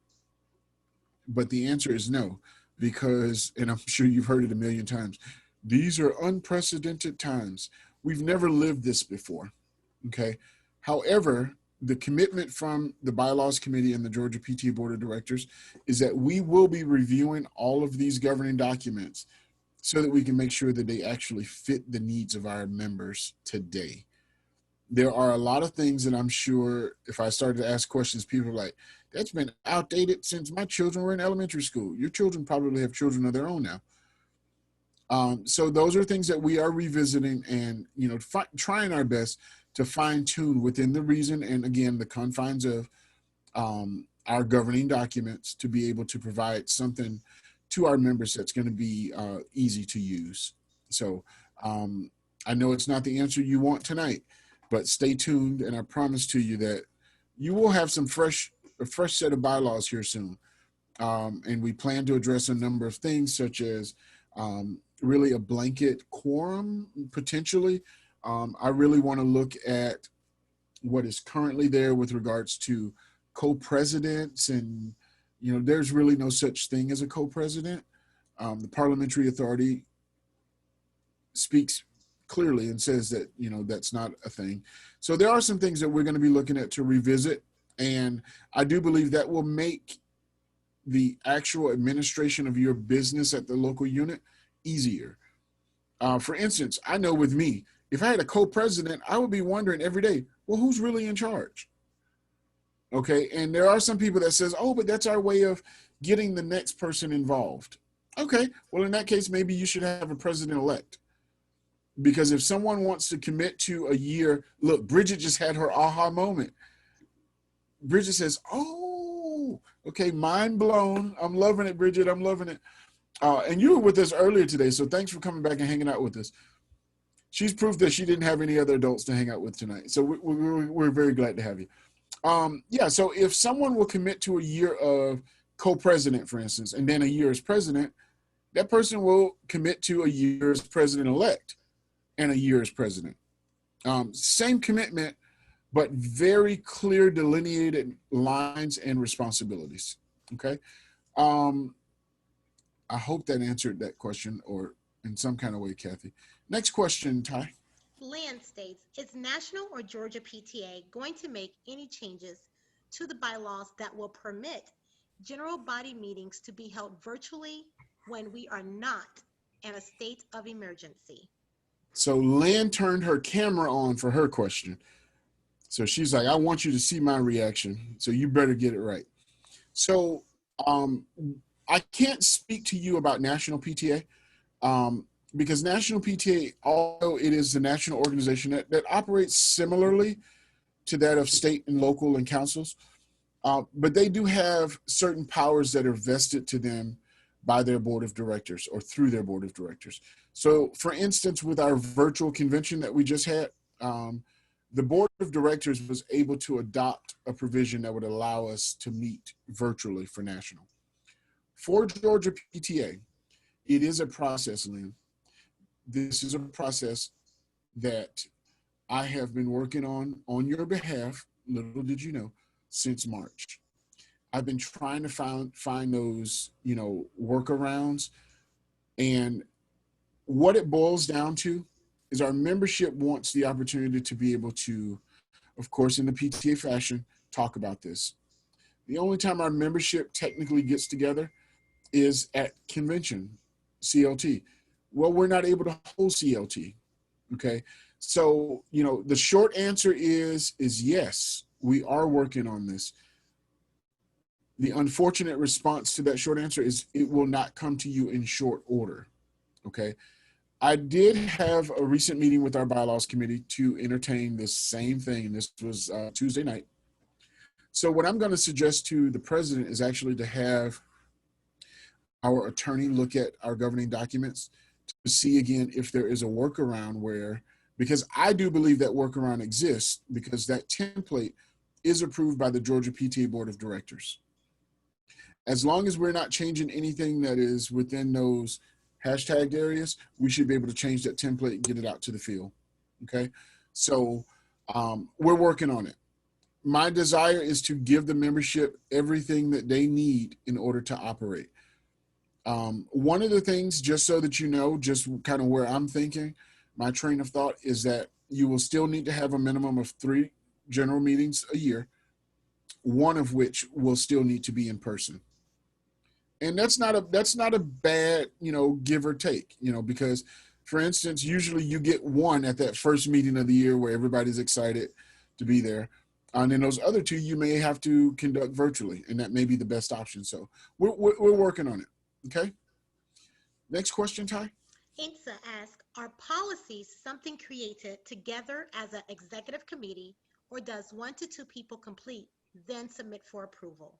but the answer is no, because, and I'm sure you've heard it a million times, these are unprecedented times. We've never lived this before, okay? However, the commitment from the Bylaws Committee and the Georgia PTA Board of Directors is that we will be reviewing all of these governing documents so that we can make sure that they actually fit the needs of our members today. There are a lot of things that I'm sure if I started to ask questions, people are like, that's been outdated since my children were in elementary school. Your children probably have children of their own now. So those are things that we are revisiting and, trying our best to fine tune within the reason and, again, the confines of our governing documents to be able to provide something to our members that's going to be easy to use. So I know it's not the answer you want tonight, but stay tuned, and I promise to you that you will have a fresh set of bylaws here soon. And we plan to address a number of things such as really a blanket quorum, potentially. I really want to look at what is currently there with regards to co-presidents, and there's really no such thing as a co-president. The parliamentary authority speaks clearly and says that that's not a thing. So there are some things that we're going to be looking at to revisit, and I do believe that will make the actual administration of your business at the local unit easier. For instance, I know with me, if I had a co-president, I would be wondering every day, well, who's really in charge? Okay, and there are some people that says, oh, but that's our way of getting the next person involved. Okay, well, in that case, maybe you should have a president-elect. Because if someone wants to commit to a year, look, Bridget just had her aha moment. Bridget says, oh, okay, mind blown. I'm loving it, Bridget, I'm loving it. And you were with us earlier today, so thanks for coming back and hanging out with us. She's proof that she didn't have any other adults to hang out with tonight. So we're very glad to have you. Yeah, so if someone will commit to a year of co-president, for instance, and then a year as president, that person will commit to a year as president-elect and a year as president. Same commitment, but very clear delineated lines and responsibilities, okay? I hope that answered that question or in some kind of way, Kathy. Next question, Ty. Land states, is National or Georgia PTA going to make any changes to the bylaws that will permit general body meetings to be held virtually when we are not in a state of emergency? So Lynn turned her camera on for her question. So she's like, I want you to see my reaction. So you better get it right. So I can't speak to you about National PTA because National PTA, although it is the national organization that operates similarly to that of state and local and councils, but they do have certain powers that are vested to them by their board of directors or through their board of directors. So for instance, with our virtual convention that we just had, the board of directors was able to adopt a provision that would allow us to meet virtually for national. For Georgia PTA, It is a process, Lynn. This is a process that I have been working on your behalf, little did you know, since March. I've been trying to find those, workarounds. And what it boils down to is our membership wants the opportunity to be able to, of course, in the PTA fashion, talk about this. The only time our membership technically gets together is at convention, CLT. Well, we're not able to hold CLT. Okay. So, the short answer is yes, we are working on this. The unfortunate response to that short answer is it will not come to you in short order. Okay. I did have a recent meeting with our bylaws committee to entertain this same thing. This was Tuesday night. So what I'm going to suggest to the president is actually to have our attorney look at our governing documents to see again if there is a workaround where, because I do believe that workaround exists because that template is approved by the Georgia PTA Board of Directors. As long as we're not changing anything that is within those hashtagged areas, we should be able to change that template and get it out to the field. Okay. So we're working on it. My desire is to give the membership everything that they need in order to operate. One of the things, just so that you know, just kind of where I'm thinking, my train of thought is that you will still need to have a minimum of 3 general meetings a year, one of which will still need to be in person. And that's not a bad, give or take, because for instance, usually you get one at that first meeting of the year where everybody's excited to be there. And then those other 2 you may have to conduct virtually, and that may be the best option. So we're working on it. Okay. Next question, Ty. Insa asks, are policies something created together as an executive committee, or does 1 to 2 people complete, then submit for approval?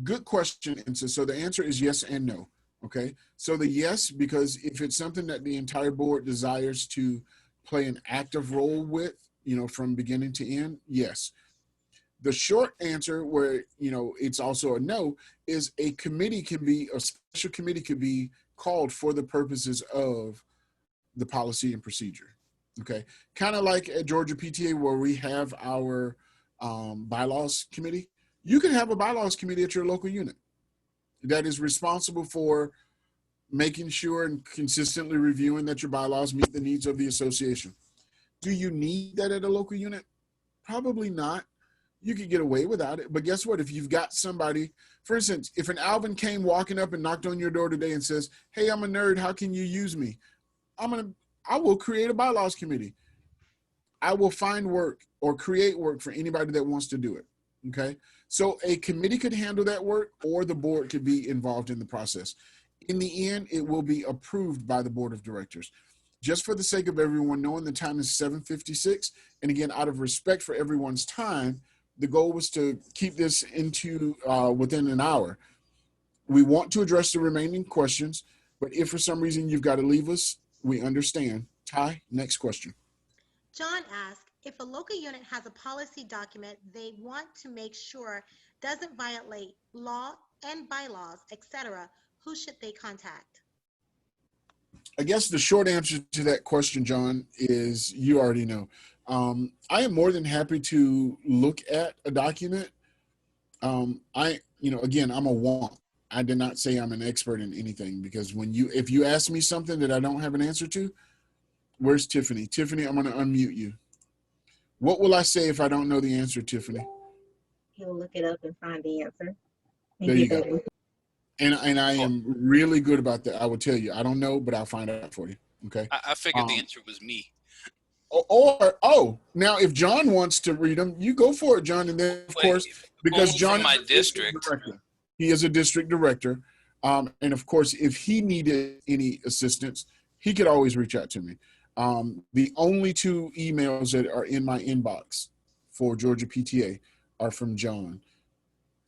Good question. And so the answer is yes and no. Okay. So the yes, because if it's something that the entire board desires to play an active role with, from beginning to end, yes. The short answer, where, it's also a no, is a special committee could be called for the purposes of the policy and procedure. Okay. Kind of like at Georgia PTA where we have our bylaws committee. You can have a bylaws committee at your local unit that is responsible for making sure and consistently reviewing that your bylaws meet the needs of the association. Do you need that at a local unit? Probably not. You could get away without it. But guess what? If you've got somebody, for instance, if an Alvin came walking up and knocked on your door today and says, hey, I'm a nerd, how can you use me? I will create a bylaws committee. I will find work or create work for anybody that wants to do it. Okay. So a committee could handle that work, or the board could be involved in the process. In the end, it will be approved by the board of directors. Just for the sake of everyone knowing, the time is 7:56. And again, out of respect for everyone's time, the goal was to keep this into within an hour. We want to address the remaining questions, but if for some reason you've got to leave us, we understand. Ty, next question. John asks, if a local unit has a policy document they want to make sure doesn't violate law and bylaws, etc., who should they contact? I guess the short answer to that question, John, is you already know. I am more than happy to look at a document. Again, I'm a wonk. I did not say I'm an expert in anything, because if you ask me something that I don't have an answer to, where's Tiffany? Tiffany, I'm going to unmute you. What will I say if I don't know the answer, Tiffany? He'll look it up and find the answer. There you go. And I am really good about that. I will tell you, I don't know, but I'll find out for you. Okay. I figured the answer was me. Now if John wants to read them, you go for it, John. And then of course, because John my is a district director, he is a district director. And of course, if he needed any assistance, he could always reach out to me. The only 2 emails that are in my inbox for Georgia PTA are from John,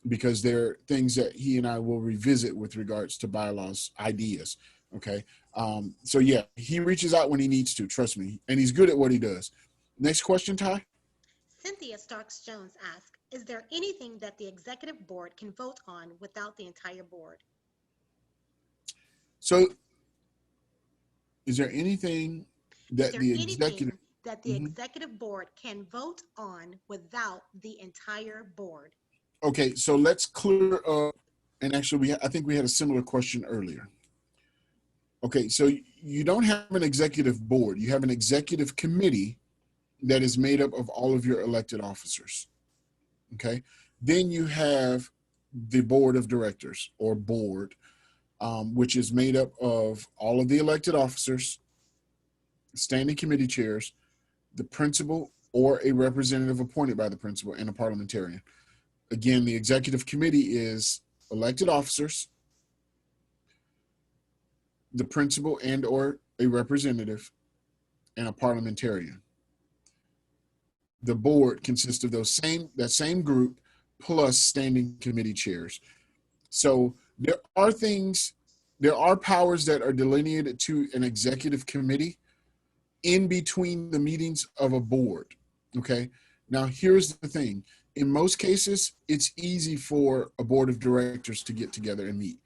because they're things that he and I will revisit with regards to bylaws ideas. Okay. So yeah, he reaches out when he needs to, trust me, and he's good at what he does. Next question, Ty. Cynthia Starks Jones asks, is there anything that the executive board can vote on without the entire board? So Is there anything Is that there the executive? anything that the Mhm. executive board can vote on without the entire board? Okay, so let's clear up. And actually, I think we had a similar question earlier. Okay, so you don't have an executive board. You have an executive committee that is made up of all of your elected officers. Okay, then you have the board of directors or board, which is made up of all of the elected officers, standing committee chairs, the principal or a representative appointed by the principal, and a parliamentarian. Again, the executive committee is elected officers, the principal and or a representative, and a parliamentarian. The board consists of that same group plus standing committee chairs. So there are powers that are delineated to an executive committee in between the meetings of a board. Okay. Now, here's the thing. In most cases, it's easy for a board of directors to get together and meet.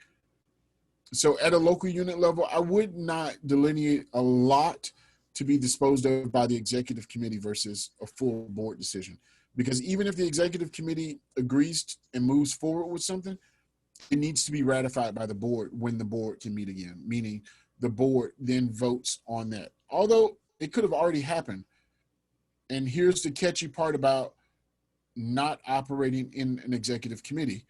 So at a local unit level, I would not delineate a lot to be disposed of by the executive committee versus a full board decision. Because even if the executive committee agrees and moves forward with something, it needs to be ratified by the board when the board can meet again, meaning the board then votes on that. Although it could have already happened. And here's the catchy part about not operating in an executive committee.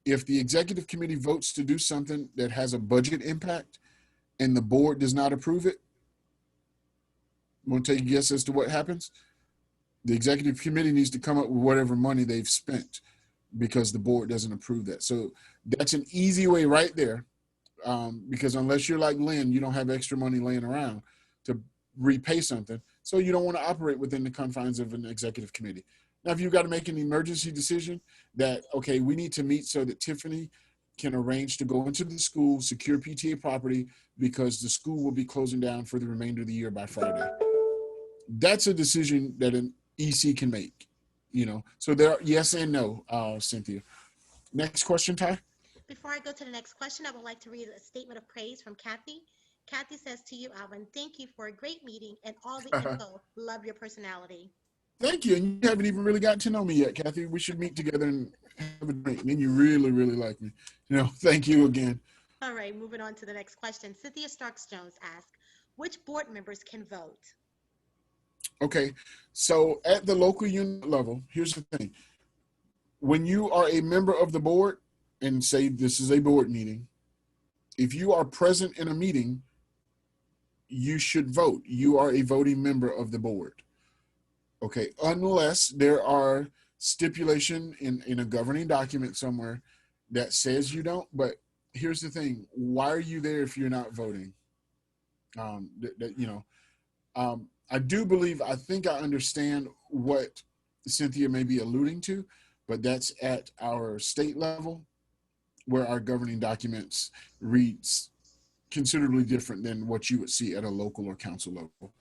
If the executive committee votes to do something that has a budget impact and the board does not approve it, want to take a guess as to what happens? The executive committee needs to come up with whatever money they've spent because the board doesn't approve that. So that's an easy way right there. Because unless you're like Lynn, you don't have extra money laying around to repay something. So you don't want to operate within the confines of an executive committee. Now, if you've got to make an emergency decision that, okay, we need to meet so that Tiffany can arrange to go into the school, secure PTA property because the school will be closing down for the remainder of the year by Friday. That's a decision that an EC can make, So there are yes and no, Cynthia. Next question, Ty. Before I go to the next question, I would like to read a statement of praise from Kathy. Kathy says to you, Alvin, thank you for a great meeting and all the info. Love your personality. Thank you. And you haven't even really gotten to know me yet, Kathy. We should meet together and have a drink. And then you really, really like me. Thank you again. All right, moving on to the next question. Cynthia Starks Jones asks, which board members can vote? Okay. So at the local unit level, here's the thing. When you are a member of the board and say this is a board meeting, if you are present in a meeting, you should vote. You are a voting member of the board. Okay, unless there are stipulation in a governing document somewhere that says you don't. But here's the thing: why are you there if you're not voting? Um, I do believe. I think I understand what Cynthia may be alluding to, but that's at our state level, where our governing documents reads considerably different than what you would see at a local or council level.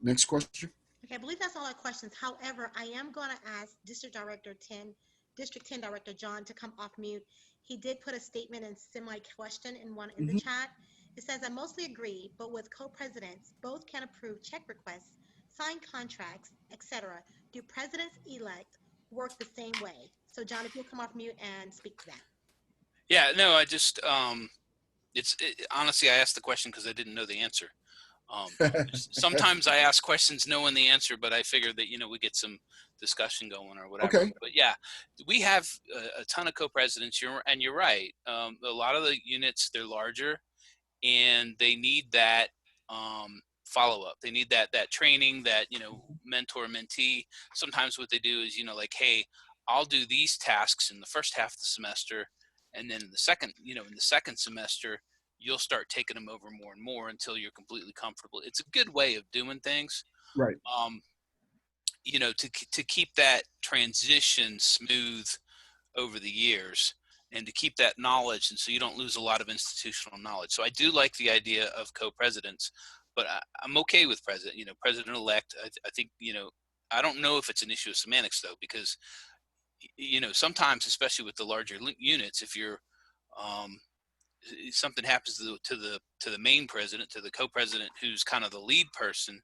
Next question. Okay, I believe that's all our questions. However, I am going to ask District 10 Director John to come off mute. He did put a statement and semi-question in the Mhm. chat. It says, I mostly agree, but with co-presidents, both can approve check requests, sign contracts, etc. Do presidents-elect work the same way? So, John, if you'll come off mute and speak to that. Yeah, no, I just honestly, I asked the question because I didn't know the answer. Sometimes I ask questions knowing the answer, but I figured that we get some discussion going or whatever. Okay. But yeah, we have a ton of co-presidents. You're right. A lot of the units, they're larger, and they need that follow up. They need that training, that mentor mentee. Sometimes what they do is like, hey, I'll do these tasks in the first half of the semester, and then in the second semester you'll start taking them over more and more until you're completely comfortable. It's a good way of doing things. Right. To keep that transition smooth over the years, and to keep that knowledge, and so you don't lose a lot of institutional knowledge. So I do like the idea of co-presidents, but I'm okay with president-elect. I think I don't know if it's an issue of semantics though, because sometimes, especially with the larger units, if you're something happens to the main president, to the co-president, who's kind of the lead person,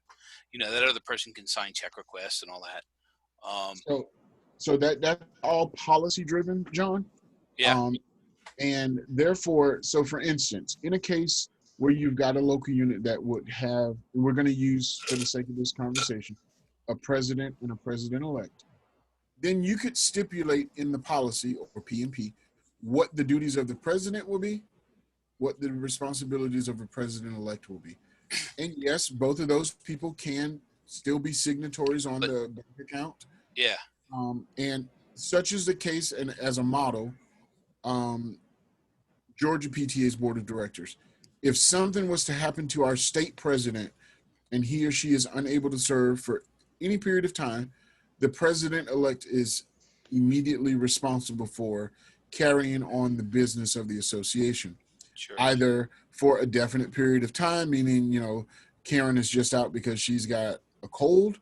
that other person can sign check requests and all that. So that's all policy driven, John. Yeah. And therefore, so for instance, in a case where you've got a local unit that would have, we're going to use for the sake of this conversation, a president and a president-elect, then you could stipulate in the policy or P&P what the duties of the president will be, what the responsibilities of a president-elect will be. And yes, both of those people can still be signatories on the bank account. Yeah. And such is the case, and as a model, Georgia PTA's board of directors. If something was to happen to our state president and he or she is unable to serve for any period of time, the president-elect is immediately responsible for carrying on the business of the association. Sure. Either for a definite period of time, meaning, Karen is just out because she's got a cold,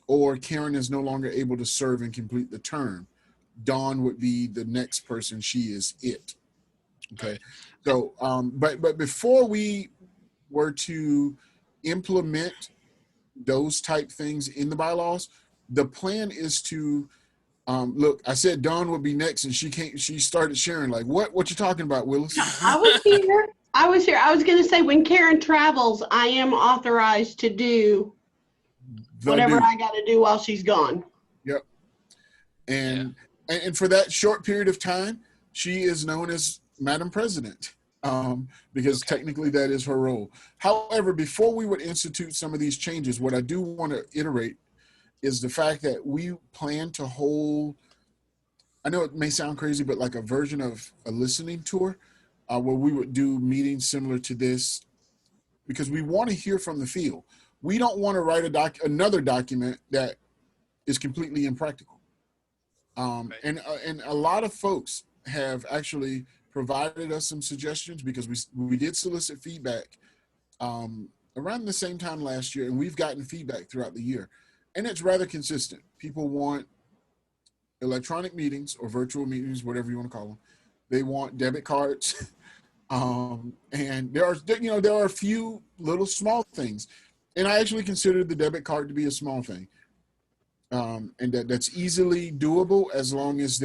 or Karen is no longer able to serve and complete the term. Dawn would be the next person. She is it. Okay. Right. So, but before we were to implement those type things in the bylaws, the plan is to, look, I said Dawn would be next, and she started sharing like, what you talking about, Willis? I was here. I was going to say, when Karen travels, I am authorized to do whatever I got to do while she's gone. Yep. And for that short period of time, she is known as Madam President, because technically that is her role. However, before we would institute some of these changes, what I do want to iterate is the fact that we plan to hold, I know it may sound crazy, but like a version of a listening tour, where we would do meetings similar to this, because we want to hear from the field. We don't want to write another document that is completely impractical. And a lot of folks have actually provided us some suggestions, because we did solicit feedback around the same time last year, and we've gotten feedback throughout the year, and it's rather consistent. People want electronic meetings or virtual meetings, whatever you want to call them. They want debit cards, and there are a few little small things, and I actually consider the debit card to be a small thing, and that's easily doable as long as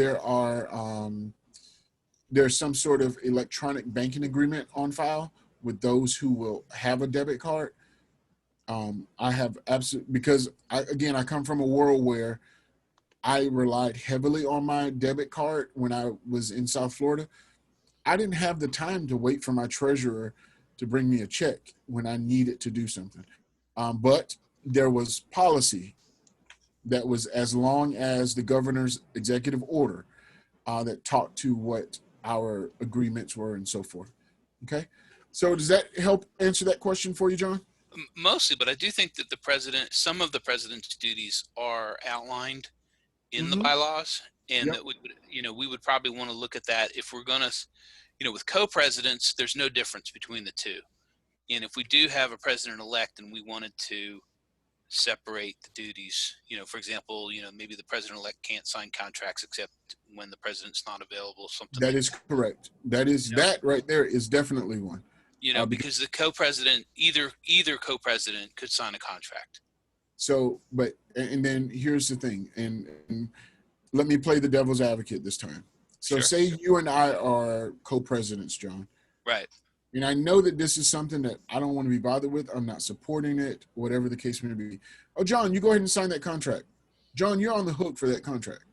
there's some sort of electronic banking agreement on file with those who will have a debit card. I have because I come from a world where I relied heavily on my debit card when I was in South Florida. I didn't have the time to wait for my treasurer to bring me a check when I needed to do something. But there was policy that was as long as the governor's executive order that talked to what our agreements were and so forth. Okay. So does that help answer that question for you, John? Mostly, but I do think that some of the president's duties are outlined in the bylaws, and that we would probably want to look at that if we're going to, with co-presidents, there's no difference between the two. And if we do have a president-elect and we wanted to separate the duties, for example, maybe the president-elect can't sign contracts except when the president's not available, something that is correct. That is, that right there is definitely one. Because the co-president, either co-president could sign a contract. So, and then here's the thing, and let me play the devil's advocate this time. So Sure. Say you and I are co-presidents, John. Right. And I know that this is something that I don't want to be bothered with. I'm not supporting it, whatever the case may be. Oh, John, you go ahead and sign that contract. John, you're on the hook for that contract.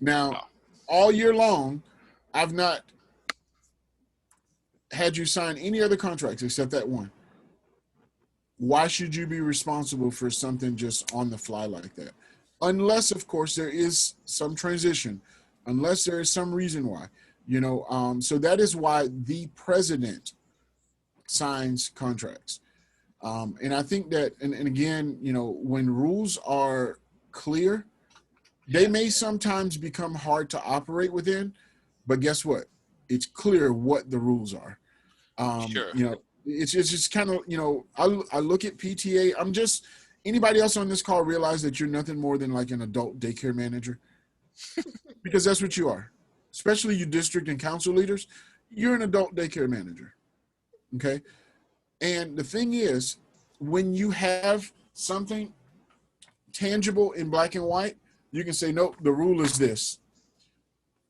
Now, all year long, I've not had you sign any other contracts except that one. Why should you be responsible for something just on the fly like that? Unless, of course, there is some transition, unless there is some reason why. So that is why the president signs contracts. And I think that, and again, when rules are clear, they may sometimes become hard to operate within, but guess what? It's clear what the rules are. Sure. It's just kind of, I look at PTA. Anybody else on this call realize that you're nothing more than like an adult daycare manager? Because that's what you are. Especially you district and council leaders, You're an adult daycare manager. Okay. And the thing is, when you have something tangible in black and white, you can say, nope, the rule is this.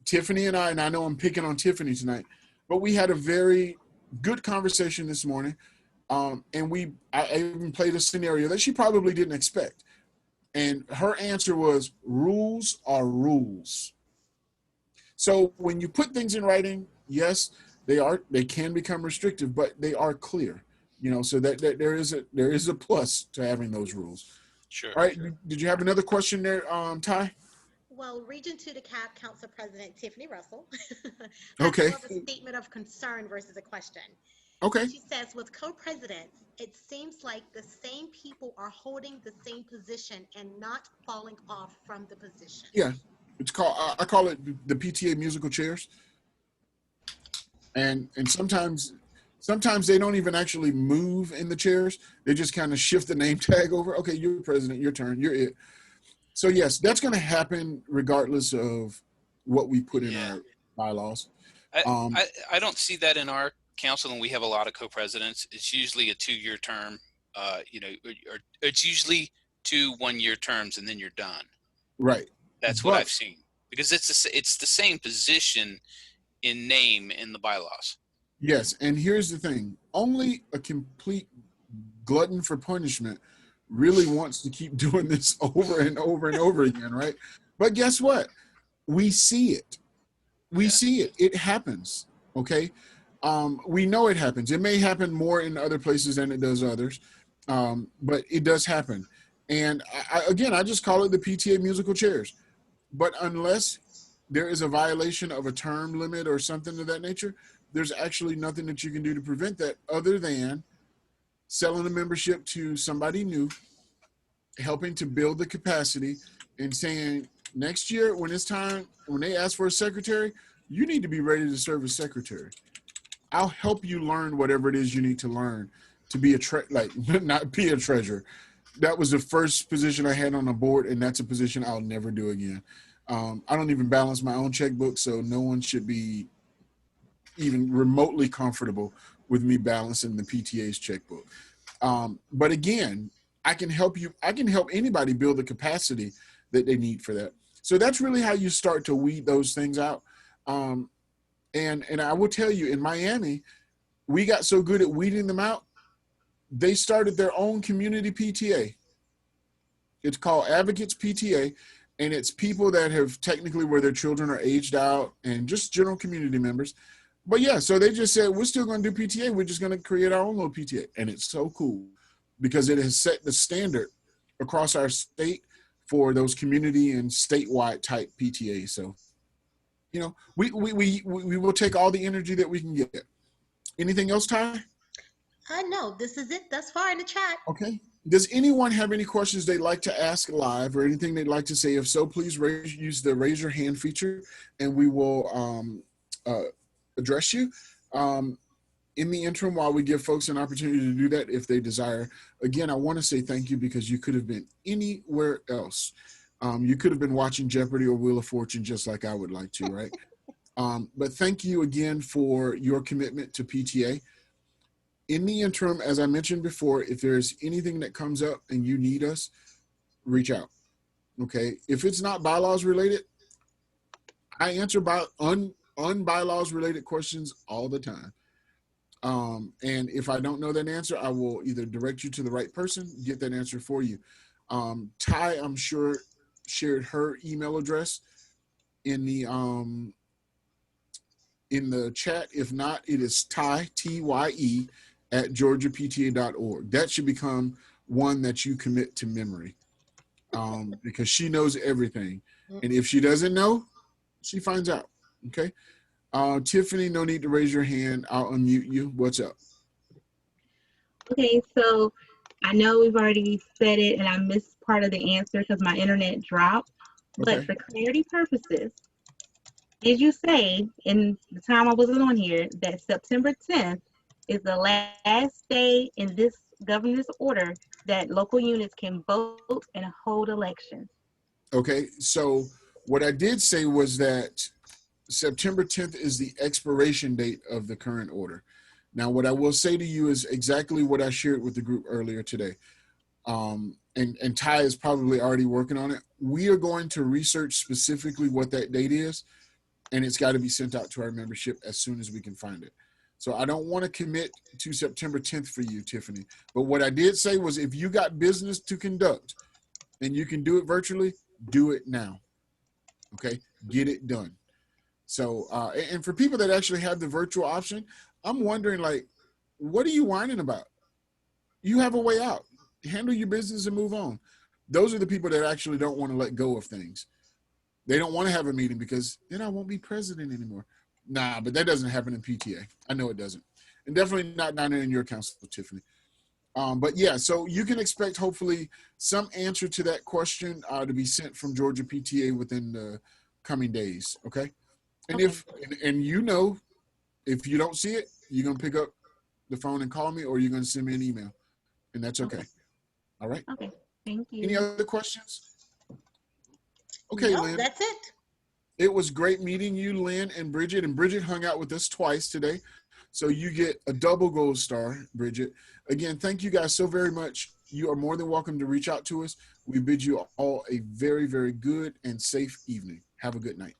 Tiffany and I know I'm picking on Tiffany tonight, but we had a very good conversation this morning. And I even played a scenario that she probably didn't expect. And her answer was, rules are rules. So when you put things in writing, yes, they can become restrictive, but they are clear. So that there is a plus to having those rules. Sure. All right. Did you have another question there, Ty? Well, Region 2 DeKalb Council President Tiffany Russell has Okay. more of a statement of concern versus a question. Okay. She says, with co-presidents, it seems like the same people are holding the same position and not falling off from the position. Yeah. It's called, I call it the PTA musical chairs. And sometimes they don't even actually move in the chairs. They just kind of shift the name tag over. Okay, you're president, your turn, you're it. So yes, that's going to happen regardless of what we put in our bylaws. I don't see that in our council, and we have a lot of co-presidents. It's usually a 2-year term, or it's usually 2 one-year terms, and then you're done. Right. That's what I've seen, because it's the same position in name in the bylaws. Yes, and here's the thing: only a complete glutton for punishment really wants to keep doing this over and over and over again, right? But guess what? We see it. We see it. It happens. Okay. We know it happens. It may happen more in other places than it does others, but it does happen. And I just call it the PTA musical chairs. But unless there is a violation of a term limit or something of that nature, there's actually nothing that you can do to prevent that other than selling a membership to somebody new, helping to build the capacity, and saying next year when it's time, when they ask for a secretary, you need to be ready to serve as secretary. I'll help you learn whatever it is you need to learn to be not be a treasurer. That was the first position I had on the board, and that's a position I'll never do again. I don't even balance my own checkbook, so no one should be even remotely comfortable with me balancing the PTA's checkbook. But again, I can help you. I can help anybody build the capacity that they need for that. So that's really how you start to weed those things out. And I will tell you, in Miami, we got so good at weeding them out, they started their own community PTA. It's called Advocates PTA, and it's people that have technically where their children are aged out and just general community members. But yeah, so they just said, we're still going to do PTA. We're just going to create our own little PTA. And it's so cool because it has set the standard across our state for those community and statewide type PTA. So, we will take all the energy that we can get. Anything else, Ty? No, this is it thus far in the chat. Okay. Does anyone have any questions they'd like to ask live or anything they'd like to say? If so, please use the raise your hand feature and we will address you. In the interim, while we give folks an opportunity to do that if they desire, again, I want to say thank you because you could have been anywhere else. You could have been watching Jeopardy or Wheel of Fortune just like I would like to, right? But thank you again for your commitment to PTA. In the interim, as I mentioned before, if there's anything that comes up and you need us, reach out. Okay. If it's not bylaws related, I answer unbylaws related questions all the time. And if I don't know that answer, I will either direct you to the right person, get that answer for you. Ty, I'm sure, shared her email address in the chat. If not, it is Ty, T-Y-E, at georgiapta.org. That should become one that you commit to memory because she knows everything. And if she doesn't know, she finds out. Okay. Tiffany, no need to raise your hand. I'll unmute you. What's up? Okay, so I know we've already said it and I missed part of the answer because my internet dropped. But for clarity purposes, did you say in the time I wasn't on here that September 10th is the last day in this governor's order that local units can vote and hold elections? Okay, so what I did say was that September 10th is the expiration date of the current order. Now, what I will say to you is exactly what I shared with the group earlier today. And Ty is probably already working on it. We are going to research specifically what that date is, and it's got to be sent out to our membership as soon as we can find it. So I don't want to commit to September 10th for you, Tiffany. But what I did say was if you got business to conduct and you can do it virtually, do it now. Okay? Get it done. So, and for people that actually have the virtual option, I'm wondering, like, what are you whining about? You have a way out. Handle your business and move on. Those are the people that actually don't want to let go of things. They don't want to have a meeting because then I won't be president anymore. Nah, but that doesn't happen in PTA. I know it doesn't. And definitely not down there in your council, Tiffany. But yeah, so you can expect hopefully some answer to that question to be sent from Georgia PTA within the coming days, okay? And Okay. and you know, if you don't see it, you're going to pick up the phone and call me, or you're going to send me an email, and that's okay. All right? Okay, thank you. Any other questions? Okay, No, Lynn. that's it. It was great meeting you, Lynn and Bridget hung out with us twice today. So you get a double gold star, Bridget. Again, thank you guys so very much. You are more than welcome to reach out to us. We bid you all a very, very good and safe evening. Have a good night.